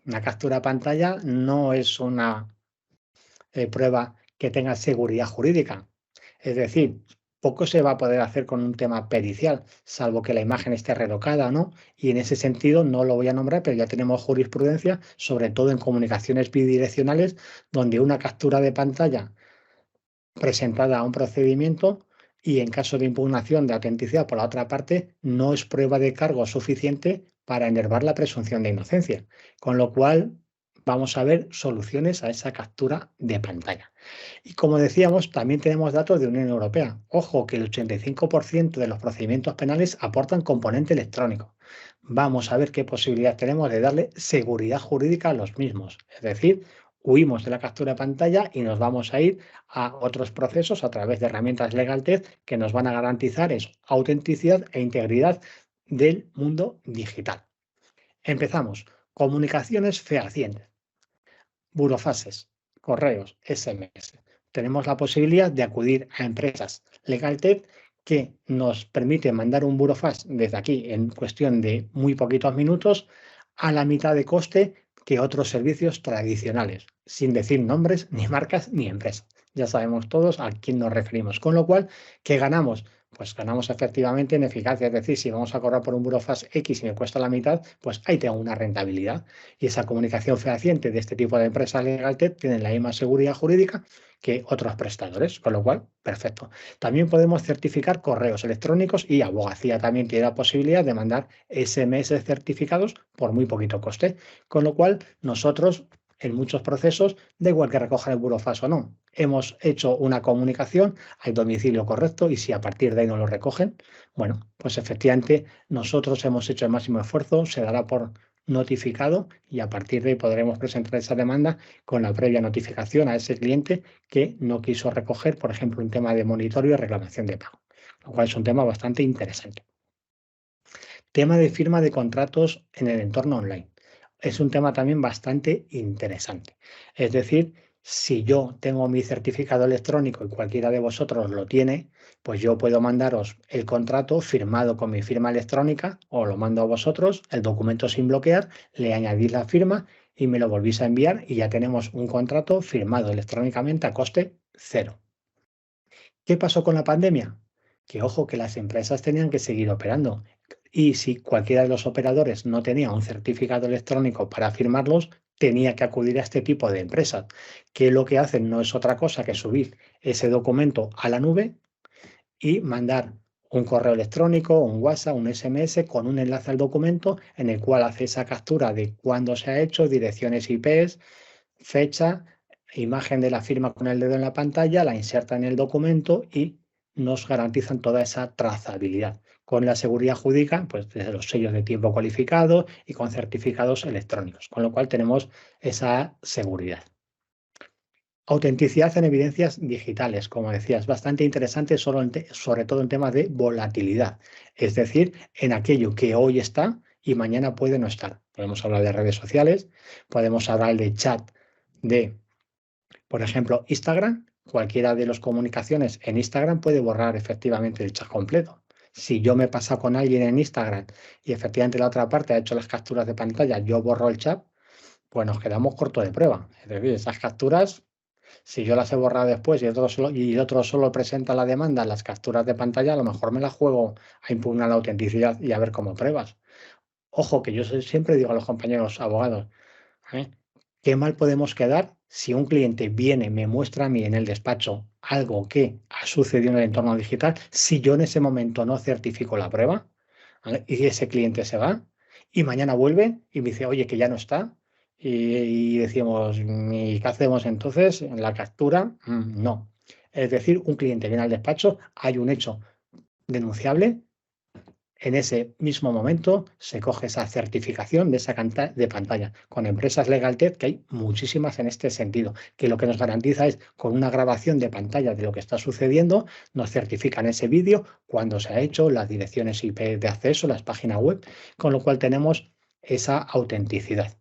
Una captura de pantalla no es una prueba que tenga seguridad jurídica. Es decir, poco se va a poder hacer con un tema pericial, salvo que la imagen esté relocada, ¿no? Y en ese sentido no lo voy a nombrar, pero ya tenemos jurisprudencia, sobre todo en comunicaciones bidireccionales, donde una captura de pantalla presentada a un procedimiento y en caso de impugnación de autenticidad por la otra parte, no es prueba de cargo suficiente para enervar la presunción de inocencia. Con lo cual, vamos a ver soluciones a esa captura de pantalla. Y como decíamos, también tenemos datos de Unión Europea. Ojo que el 85% de los procedimientos penales aportan componente electrónico. Vamos a ver qué posibilidad tenemos de darle seguridad jurídica a los mismos. Es decir, huimos de la captura de pantalla y nos vamos a ir a otros procesos a través de herramientas LegalTech que nos van a garantizar eso, autenticidad e integridad del mundo digital. Empezamos. Comunicaciones fehacientes. Burofaxes, correos, SMS. Tenemos la posibilidad de acudir a empresas LegalTech que nos permiten mandar un burofax desde aquí en cuestión de muy poquitos minutos a la mitad de coste que otros servicios tradicionales, sin decir nombres, ni marcas, ni empresas. Ya sabemos todos a quién nos referimos. Con lo cual, ¿qué ganamos? Pues ganamos efectivamente en eficacia. Es decir, si vamos a cobrar por un burofax X y me cuesta la mitad, pues ahí tengo una rentabilidad. Y esa comunicación fehaciente de este tipo de empresas LegalTech tienen la misma seguridad jurídica que otros prestadores, con lo cual, perfecto. También podemos certificar correos electrónicos y Abogacía también tiene la posibilidad de mandar SMS certificados por muy poquito coste, con lo cual nosotros en muchos procesos, da igual que recojan el burofax o no, hemos hecho una comunicación al domicilio correcto y si a partir de ahí no lo recogen, bueno, pues efectivamente nosotros hemos hecho el máximo esfuerzo, se dará por notificado y a partir de ahí podremos presentar esa demanda con la previa notificación a ese cliente que no quiso recoger, por ejemplo, un tema de monitoreo y reclamación de pago, lo cual es un tema bastante interesante. Tema de firma de contratos en el entorno online. Es un tema también bastante interesante. Es decir, si yo tengo mi certificado electrónico y cualquiera de vosotros lo tiene, pues yo puedo mandaros el contrato firmado con mi firma electrónica, o lo mando a vosotros, el documento sin bloquear, le añadís la firma y me lo volvís a enviar y ya tenemos un contrato firmado electrónicamente a coste cero. ¿Qué pasó con la pandemia? Que ojo, que las empresas tenían que seguir operando. Y si cualquiera de los operadores no tenía un certificado electrónico para firmarlos, tenía que acudir a este tipo de empresas, que lo que hacen no es otra cosa que subir ese documento a la nube y mandar un correo electrónico, un WhatsApp, un SMS con un enlace al documento en el cual hace esa captura de cuándo se ha hecho, direcciones IPs, fecha, imagen de la firma con el dedo en la pantalla, la inserta en el documento y nos garantizan toda esa trazabilidad con la seguridad jurídica, pues desde los sellos de tiempo cualificado y con certificados electrónicos, con lo cual tenemos esa seguridad. Autenticidad en evidencias digitales, como decía, es bastante interesante sobre todo en temas de volatilidad, es decir, en aquello que hoy está y mañana puede no estar. Podemos hablar de redes sociales, podemos hablar de chat de, por ejemplo, Instagram, cualquiera de las comunicaciones en Instagram puede borrar efectivamente el chat completo. Si yo me he pasado con alguien en Instagram y efectivamente la otra parte ha hecho las capturas de pantalla, yo borro el chat, pues nos quedamos corto de prueba. Es decir, esas capturas, si yo las he borrado después y el otro solo presenta la demanda, las capturas de pantalla, a lo mejor me la juego a impugnar la autenticidad y a ver cómo pruebas. Ojo, que yo siempre digo a los compañeros abogados, ¿eh? Qué mal podemos quedar si un cliente viene, me muestra a mí en el despacho algo que ha sucedido en el entorno digital, si yo en ese momento no certifico la prueba, ¿vale? Y ese cliente se va y mañana vuelve y me dice, oye, que ya no está. Y decimos, ¿y qué hacemos entonces? ¿En la captura? No. Es decir, un cliente viene al despacho, hay un hecho denunciable. En ese mismo momento se coge esa certificación de esa de pantalla. Con empresas LegalTech, que hay muchísimas en este sentido, que lo que nos garantiza es con una grabación de pantalla de lo que está sucediendo, nos certifican ese vídeo, cuándo se ha hecho, las direcciones IP de acceso, las páginas web, con lo cual tenemos esa autenticidad.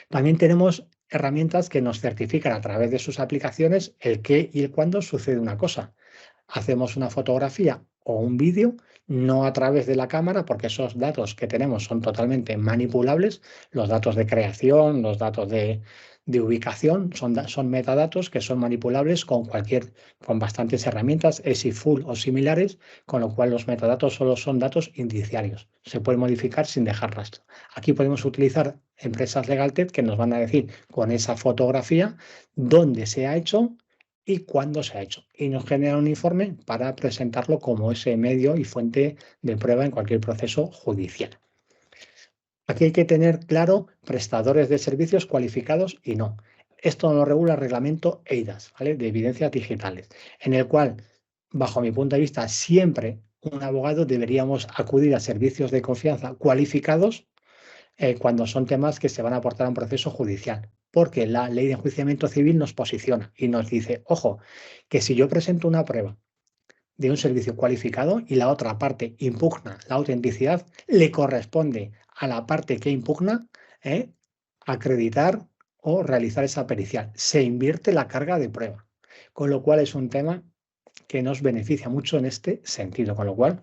También tenemos herramientas que nos certifican a través de sus aplicaciones el qué y el cuándo sucede una cosa. Hacemos una fotografía o un vídeo, no a través de la cámara, porque esos datos que tenemos son totalmente manipulables, los datos de creación, los datos de ubicación, son metadatos que son manipulables con bastantes herramientas, ESI-Full o similares, con lo cual los metadatos solo son datos indiciarios, se pueden modificar sin dejar rastro. Aquí podemos utilizar empresas LegalTech que nos van a decir con esa fotografía dónde se ha hecho y cuándo se ha hecho. Y nos genera un informe para presentarlo como ese medio y fuente de prueba en cualquier proceso judicial. Aquí hay que tener claro prestadores de servicios cualificados y no. Esto lo regula el reglamento EIDAS, ¿vale? De evidencias digitales, en el cual, bajo mi punto de vista, siempre un abogado deberíamos acudir a servicios de confianza cualificados cuando son temas que se van a aportar a un proceso judicial, porque la ley de enjuiciamiento civil nos posiciona y nos dice, ojo, que si yo presento una prueba de un servicio cualificado y la otra parte impugna la autenticidad, le corresponde a la parte que impugna acreditar o realizar esa pericial. Se invierte la carga de prueba, con lo cual es un tema que nos beneficia mucho en este sentido, con lo cual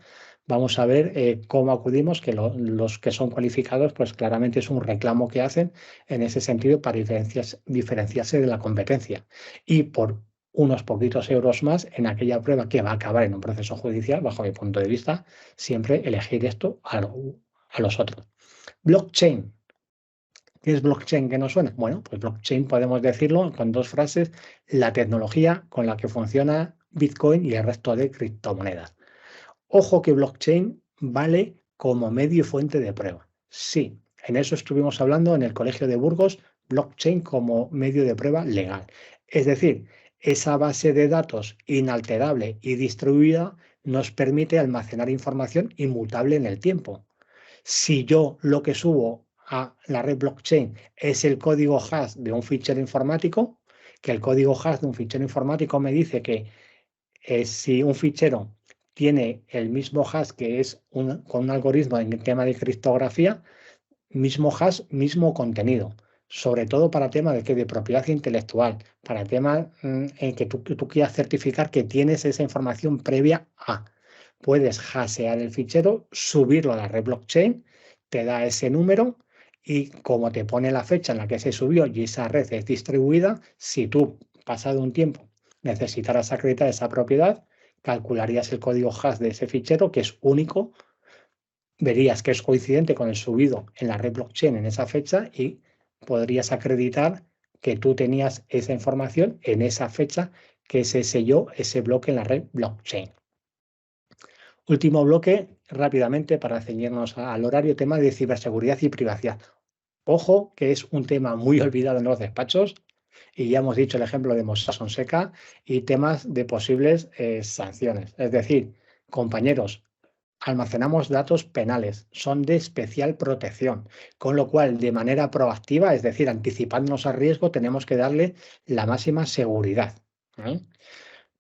vamos a ver cómo acudimos, que los que son cualificados, pues claramente es un reclamo que hacen en ese sentido para diferenciarse de la competencia. Y por unos poquitos euros más en aquella prueba que va a acabar en un proceso judicial, bajo mi punto de vista, siempre elegir esto a los otros. Blockchain. ¿Qué es blockchain que nos suena? Bueno, pues blockchain podemos decirlo con dos frases, la tecnología con la que funciona Bitcoin y el resto de criptomonedas. Ojo que blockchain vale como medio y fuente de prueba. Sí, en eso estuvimos hablando en el Colegio de Burgos, blockchain como medio de prueba legal. Es decir, esa base de datos inalterable y distribuida nos permite almacenar información inmutable en el tiempo. Si yo lo que subo a la red blockchain es el código hash de un fichero informático, que el código hash de un fichero informático me dice que si un fichero tiene el mismo hash que es con un algoritmo en el tema de criptografía, mismo hash, mismo contenido, sobre todo para temas de propiedad intelectual, para temas en que tú quieras certificar que tienes esa información previa a. Puedes hashear el fichero, subirlo a la red blockchain, te da ese número y como te pone la fecha en la que se subió y esa red es distribuida, si tú, pasado un tiempo, necesitaras acreditar esa propiedad, calcularías el código hash de ese fichero, que es único, verías que es coincidente con el subido en la red blockchain en esa fecha y podrías acreditar que tú tenías esa información en esa fecha que se selló ese bloque en la red blockchain. Último bloque, rápidamente, para ceñirnos al horario, tema de ciberseguridad y privacidad. Ojo, que es un tema muy olvidado en los despachos, y ya hemos dicho el ejemplo de Mossack Fonseca y temas de posibles sanciones. Es decir, compañeros, almacenamos datos penales, son de especial protección, con lo cual de manera proactiva, es decir, anticipándonos al riesgo, tenemos que darle la máxima seguridad.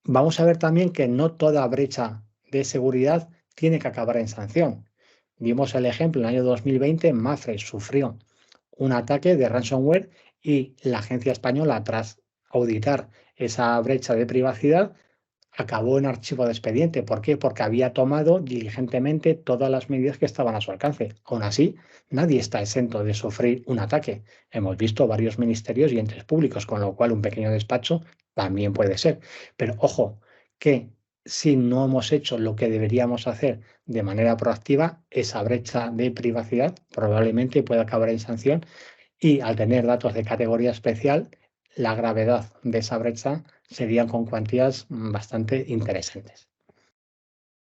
Vamos a ver también que no toda brecha de seguridad tiene que acabar en sanción. Vimos el ejemplo en el año 2020, Mapfre sufrió un ataque de ransomware Y la agencia española, tras auditar esa brecha de privacidad, acabó en archivo de expediente. ¿Por qué? Porque había tomado diligentemente todas las medidas que estaban a su alcance. Aún así, nadie está exento de sufrir un ataque. Hemos visto varios ministerios y entes públicos, con lo cual un pequeño despacho también puede ser. Pero ojo, que si no hemos hecho lo que deberíamos hacer de manera proactiva, esa brecha de privacidad probablemente pueda acabar en sanción y al tener datos de categoría especial, la gravedad de esa brecha serían con cuantías bastante interesantes.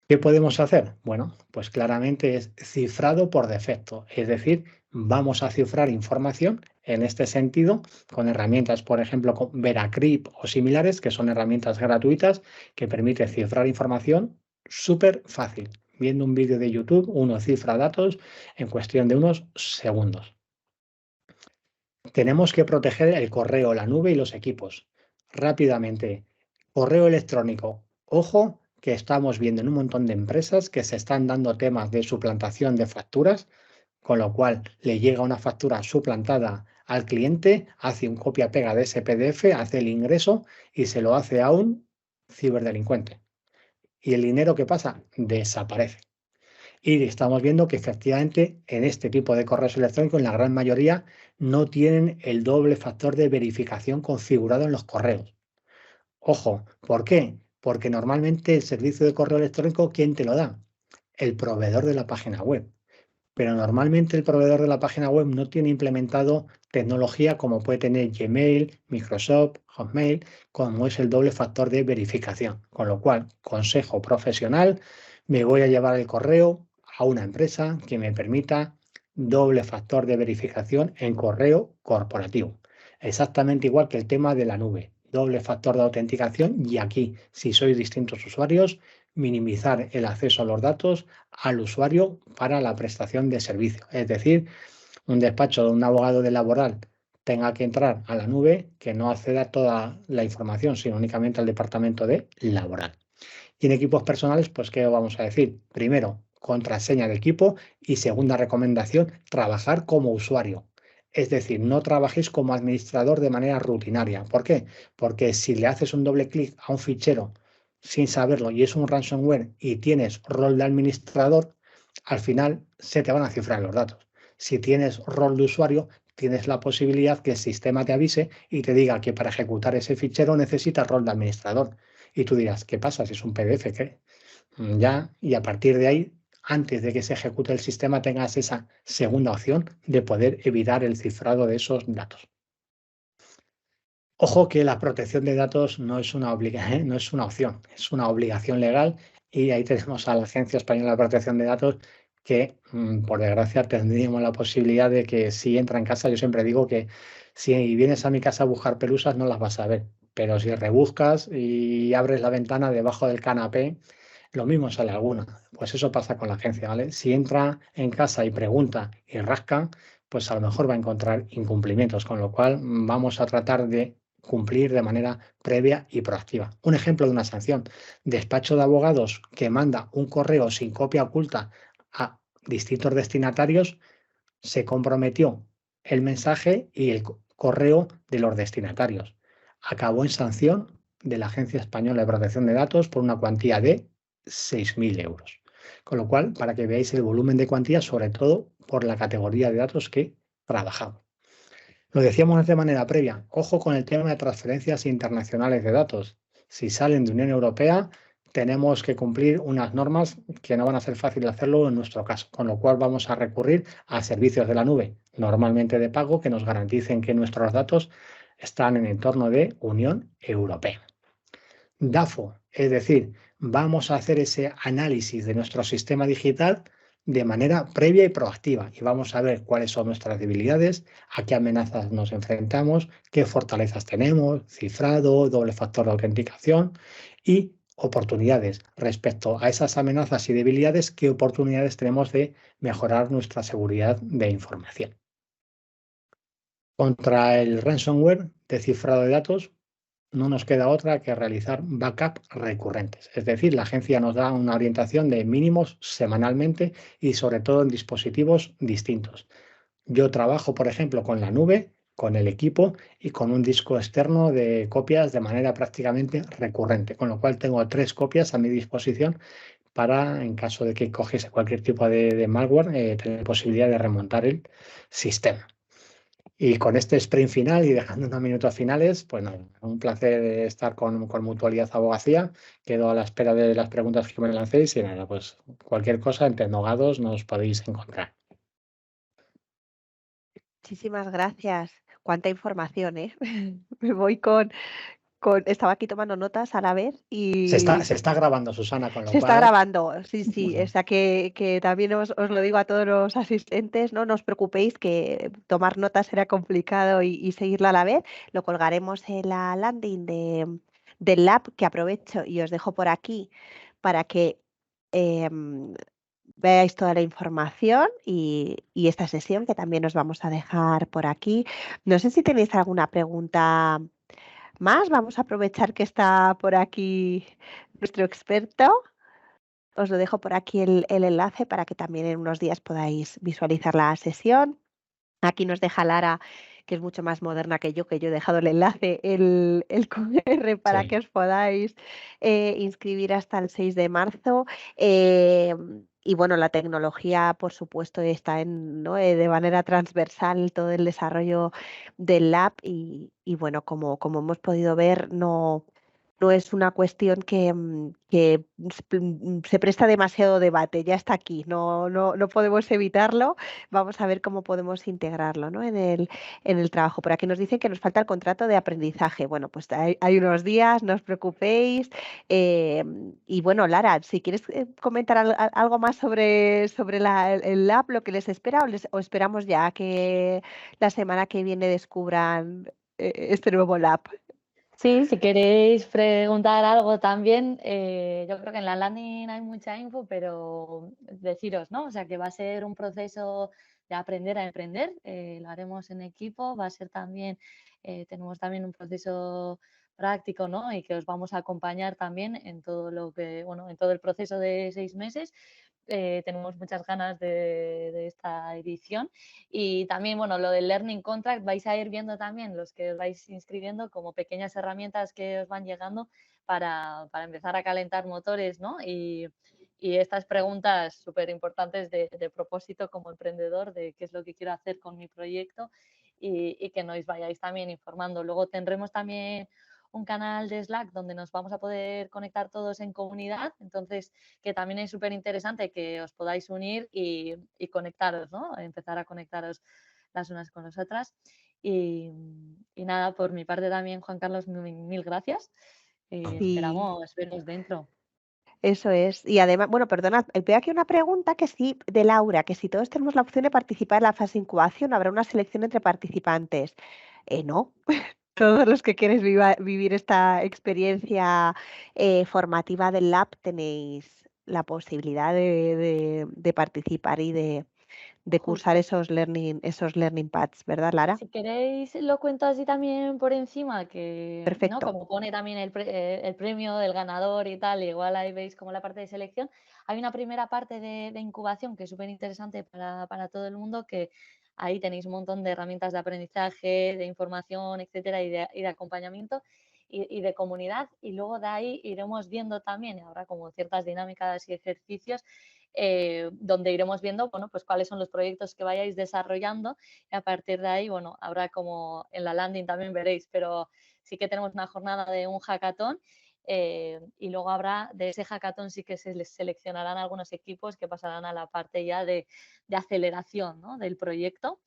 ¿Qué podemos hacer? Bueno, pues claramente es cifrado por defecto, es decir, vamos a cifrar información en este sentido con herramientas, por ejemplo, con Veracrypt o similares, que son herramientas gratuitas que permiten cifrar información súper fácil. Viendo un vídeo de YouTube, uno cifra datos en cuestión de unos segundos. Tenemos que proteger el correo, la nube y los equipos. Rápidamente, correo electrónico. Ojo que estamos viendo en un montón de empresas que se están dando temas de suplantación de facturas, con lo cual le llega una factura suplantada al cliente, hace un copia-pega de ese PDF, hace el ingreso y se lo hace a un ciberdelincuente. ¿Y el dinero qué pasa? Desaparece. Y estamos viendo que efectivamente en este tipo de correos electrónicos, en la gran mayoría, no tienen el doble factor de verificación configurado en los correos. Ojo, ¿por qué? Porque normalmente el servicio de correo electrónico, ¿quién te lo da? El proveedor de la página web. Pero normalmente el proveedor de la página web no tiene implementado tecnología como puede tener Gmail, Microsoft, Hotmail, como es el doble factor de verificación. Con lo cual, consejo profesional, me voy a llevar el correo a una empresa que me permita doble factor de verificación en correo corporativo. Exactamente igual que el tema de la nube, doble factor de autenticación y aquí, si sois distintos usuarios, minimizar el acceso a los datos al usuario para la prestación de servicio. Es decir, un despacho de un abogado de laboral tenga que entrar a la nube, que no acceda a toda la información, sino únicamente al departamento de laboral. Y en equipos personales, pues, ¿qué vamos a decir? Primero, contraseña de equipo y segunda recomendación, trabajar como usuario. Es decir, no trabajéis como administrador de manera rutinaria. ¿Por qué? Porque si le haces un doble clic a un fichero sin saberlo y es un ransomware y tienes rol de administrador, al final se te van a cifrar los datos. Si tienes rol de usuario, tienes la posibilidad que el sistema te avise y te diga que para ejecutar ese fichero necesitas rol de administrador. Y tú dirás, ¿qué pasa si es un PDF? ¿Qué? Ya, y a partir de ahí, antes de que se ejecute el sistema, tengas esa segunda opción de poder evitar el cifrado de esos datos. Ojo que la protección de datos no es una no es una opción, es una obligación legal y ahí tenemos a la Agencia Española de Protección de Datos que, por desgracia, tendríamos la posibilidad de que si entra en casa, yo siempre digo que si vienes a mi casa a buscar pelusas no las vas a ver, pero si rebuscas y abres la ventana debajo del canapé, lo mismo sale alguna. Pues eso pasa con la agencia, ¿vale? Si entra en casa y pregunta y rasca, pues a lo mejor va a encontrar incumplimientos, con lo cual vamos a tratar de cumplir de manera previa y proactiva. Un ejemplo de una sanción. Despacho de abogados que manda un correo sin copia oculta a distintos destinatarios, se comprometió el mensaje y el correo de los destinatarios. Acabó en sanción de la Agencia Española de Protección de Datos por una cuantía de 6.000 euros. Con lo cual, para que veáis el volumen de cuantía, sobre todo por la categoría de datos que trabajamos. Lo decíamos de manera previa, ojo con el tema de transferencias internacionales de datos. Si salen de Unión Europea, tenemos que cumplir unas normas que no van a ser fácil hacerlo en nuestro caso, con lo cual vamos a recurrir a servicios de la nube, normalmente de pago, que nos garanticen que nuestros datos están en entorno de Unión Europea. DAFO, es decir, vamos a hacer ese análisis de nuestro sistema digital de manera previa y proactiva y vamos a ver cuáles son nuestras debilidades, a qué amenazas nos enfrentamos, qué fortalezas tenemos, cifrado, doble factor de autenticación y oportunidades respecto a esas amenazas y debilidades, qué oportunidades tenemos de mejorar nuestra seguridad de información. Contra el ransomware de cifrado de datos, no nos queda otra que realizar backup recurrentes. Es decir, la agencia nos da una orientación de mínimos semanalmente y sobre todo en dispositivos distintos. Yo trabajo, por ejemplo, con la nube, con el equipo y con un disco externo de copias de manera prácticamente recurrente, con lo cual tengo 3 copias a mi disposición para, en caso de que cogiese cualquier tipo de malware, tener posibilidad de remontar el sistema. Y con este sprint final y dejando unos minutos finales, pues nada, un placer estar con Mutualidad Abogacía. Quedo a la espera de las preguntas que me lancéis y nada, pues cualquier cosa en Tecnogados nos podéis encontrar. Muchísimas gracias. Cuánta información, ¿eh? Me voy estaba aquí tomando notas a la vez Se y está grabando, Susana, con lo se está cual, grabando, sí. O sea que también os lo digo a todos los asistentes, no os preocupéis que tomar notas era complicado y seguirlo a la vez. Lo colgaremos en la landing del lab, que aprovecho y os dejo por aquí para que em, veáis toda la información y esta sesión que también os vamos a dejar por aquí. No sé si tenéis alguna pregunta más. Vamos a aprovechar que está por aquí nuestro experto. Os lo dejo por aquí el enlace para que también en unos días podáis visualizar la sesión. Aquí nos deja Lara, que es mucho más moderna que yo he dejado el enlace, el QR para que sí. os podáis inscribir hasta el 6 de marzo. Eh, y bueno, la tecnología, por supuesto, está ¿no? De manera transversal todo el desarrollo del lab y bueno, como hemos podido ver, no es una cuestión que se presta demasiado debate, ya está aquí, no podemos evitarlo. Vamos a ver cómo podemos integrarlo, ¿no? en el trabajo. Por aquí nos dicen que nos falta el contrato de aprendizaje. Bueno, pues hay unos días, no os preocupéis. eh, y bueno, Lara, si quieres comentar algo más sobre el lab, lo que les espera, o esperamos ya a que la semana que viene descubran este nuevo lab. Sí, si queréis preguntar algo también, yo creo que en la landing hay mucha info, pero deciros, ¿no? O sea, que va a ser un proceso de aprender a emprender, lo haremos en equipo, va a ser también, tenemos también un proceso práctico, ¿no? Y que os vamos a acompañar también en todo lo que, bueno, en todo el proceso de 6 meses. Tenemos muchas ganas de esta edición y también, bueno, lo del Learning Contract vais a ir viendo también los que os vais inscribiendo como pequeñas herramientas que os van llegando para empezar a calentar motores, ¿no? Y estas preguntas súper importantes de propósito como emprendedor, de qué es lo que quiero hacer con mi proyecto y que nos vayáis también informando. Luego tendremos también un canal de Slack donde nos vamos a poder conectar todos en comunidad, entonces que también es súper interesante que os podáis unir y conectaros, ¿no? Empezar a conectaros las unas con las otras. Y nada, por mi parte también, Juan Carlos, mil gracias. Sí. Esperamos vernos dentro. Eso es. Y además, bueno, perdonad, veo aquí una pregunta que sí, de Laura, que si todos tenemos la opción de participar en la fase de incubación, habrá una selección entre participantes. No, todos los que quieres vivir esta experiencia formativa del lab tenéis la posibilidad de participar y de cursar Justo. esos learning paths, ¿verdad, Lara? Si queréis, lo cuento así también por encima, ¿no? Perfecto. Como pone también el premio del ganador y tal, igual ahí veis como la parte de selección. Hay una primera parte de incubación que es súper interesante para todo el mundo, que ahí tenéis un montón de herramientas de aprendizaje, de información, etcétera, y de acompañamiento y de comunidad. Y luego de ahí iremos viendo también, y habrá como ciertas dinámicas y ejercicios donde iremos viendo, bueno, pues cuáles son los proyectos que vayáis desarrollando y a partir de ahí, bueno, habrá como en la landing también veréis, pero sí que tenemos una jornada de un hackathon y luego habrá de ese hackathon sí que se les seleccionarán algunos equipos que pasarán a la parte ya de aceleración, ¿no? Del proyecto.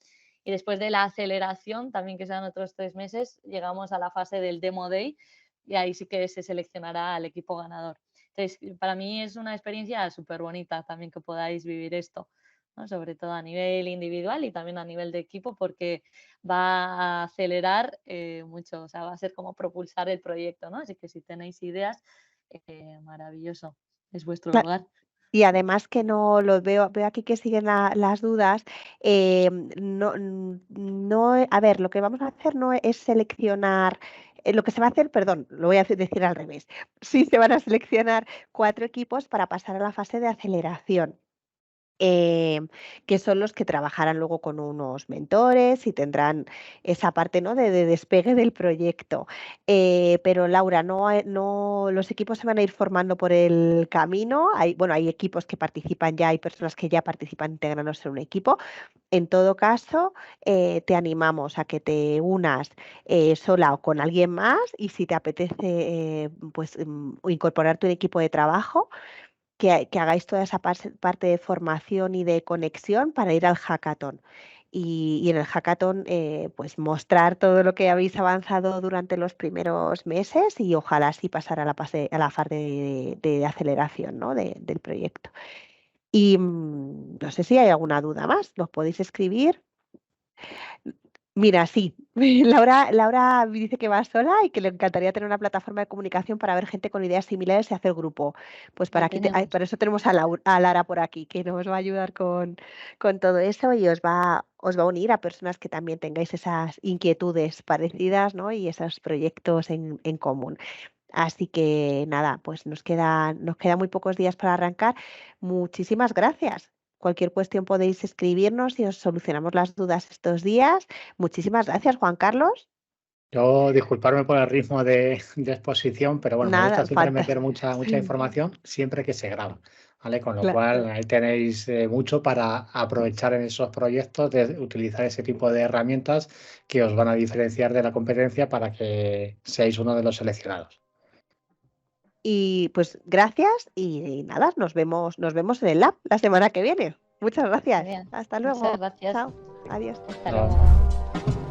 Y después de la aceleración, también que sean otros 3 meses, llegamos a la fase del Demo Day y ahí sí que se seleccionará al equipo ganador. Entonces, para mí es una experiencia súper bonita también que podáis vivir esto, ¿no? Sobre todo a nivel individual y también a nivel de equipo, porque va a acelerar mucho, o sea, va a ser como propulsar el proyecto, ¿no? Así que si tenéis ideas, maravilloso, es vuestro lugar. Y además que no lo veo aquí que siguen las dudas. A ver, lo que vamos a hacer no es seleccionar, lo que se va a hacer, perdón, lo voy a decir al revés. Sí, se van a seleccionar 4 equipos para pasar a la fase de aceleración. eh, que son los que trabajarán luego con unos mentores y tendrán esa parte, ¿no?, de despegue del proyecto. Pero Laura, los equipos se van a ir formando por el camino. Hay equipos que participan ya, hay personas que ya participan integrándose en un equipo. En todo caso, te animamos a que te unas sola o con alguien más, y si te apetece incorporarte a un equipo de trabajo, que hagáis toda esa parte de formación y de conexión para ir al hackathon. Y en el hackathon, pues mostrar todo lo que habéis avanzado durante los primeros meses, y ojalá así pasar a la fase de aceleración, ¿no?, del proyecto. Y no sé si hay alguna duda más, nos podéis escribir. Mira, sí, Laura dice que va sola y que le encantaría tener una plataforma de comunicación para ver gente con ideas similares y hacer grupo. Pues La tenemos. para eso tenemos a Lara por aquí, que nos va a ayudar con todo eso, y os va a unir a personas que también tengáis esas inquietudes parecidas, ¿no?, y esos proyectos en común. Así que nada, pues nos quedan muy pocos días para arrancar. Muchísimas gracias. Cualquier cuestión podéis escribirnos y os solucionamos las dudas estos días. Muchísimas gracias, Juan Carlos. Yo disculparme por el ritmo de exposición, pero bueno, me gusta Nada, siempre falta. meter mucha Sí, información siempre que se graba, ¿vale? Con lo cual claro. ahí tenéis mucho para aprovechar en esos proyectos, de utilizar ese tipo de herramientas que os van a diferenciar de la competencia para que seáis uno de los seleccionados. Y pues gracias y nada, nos vemos en el lab la semana que viene. Muchas gracias. Genial. Hasta Muchas luego. gracias. Chao. Adiós. Hasta No. luego.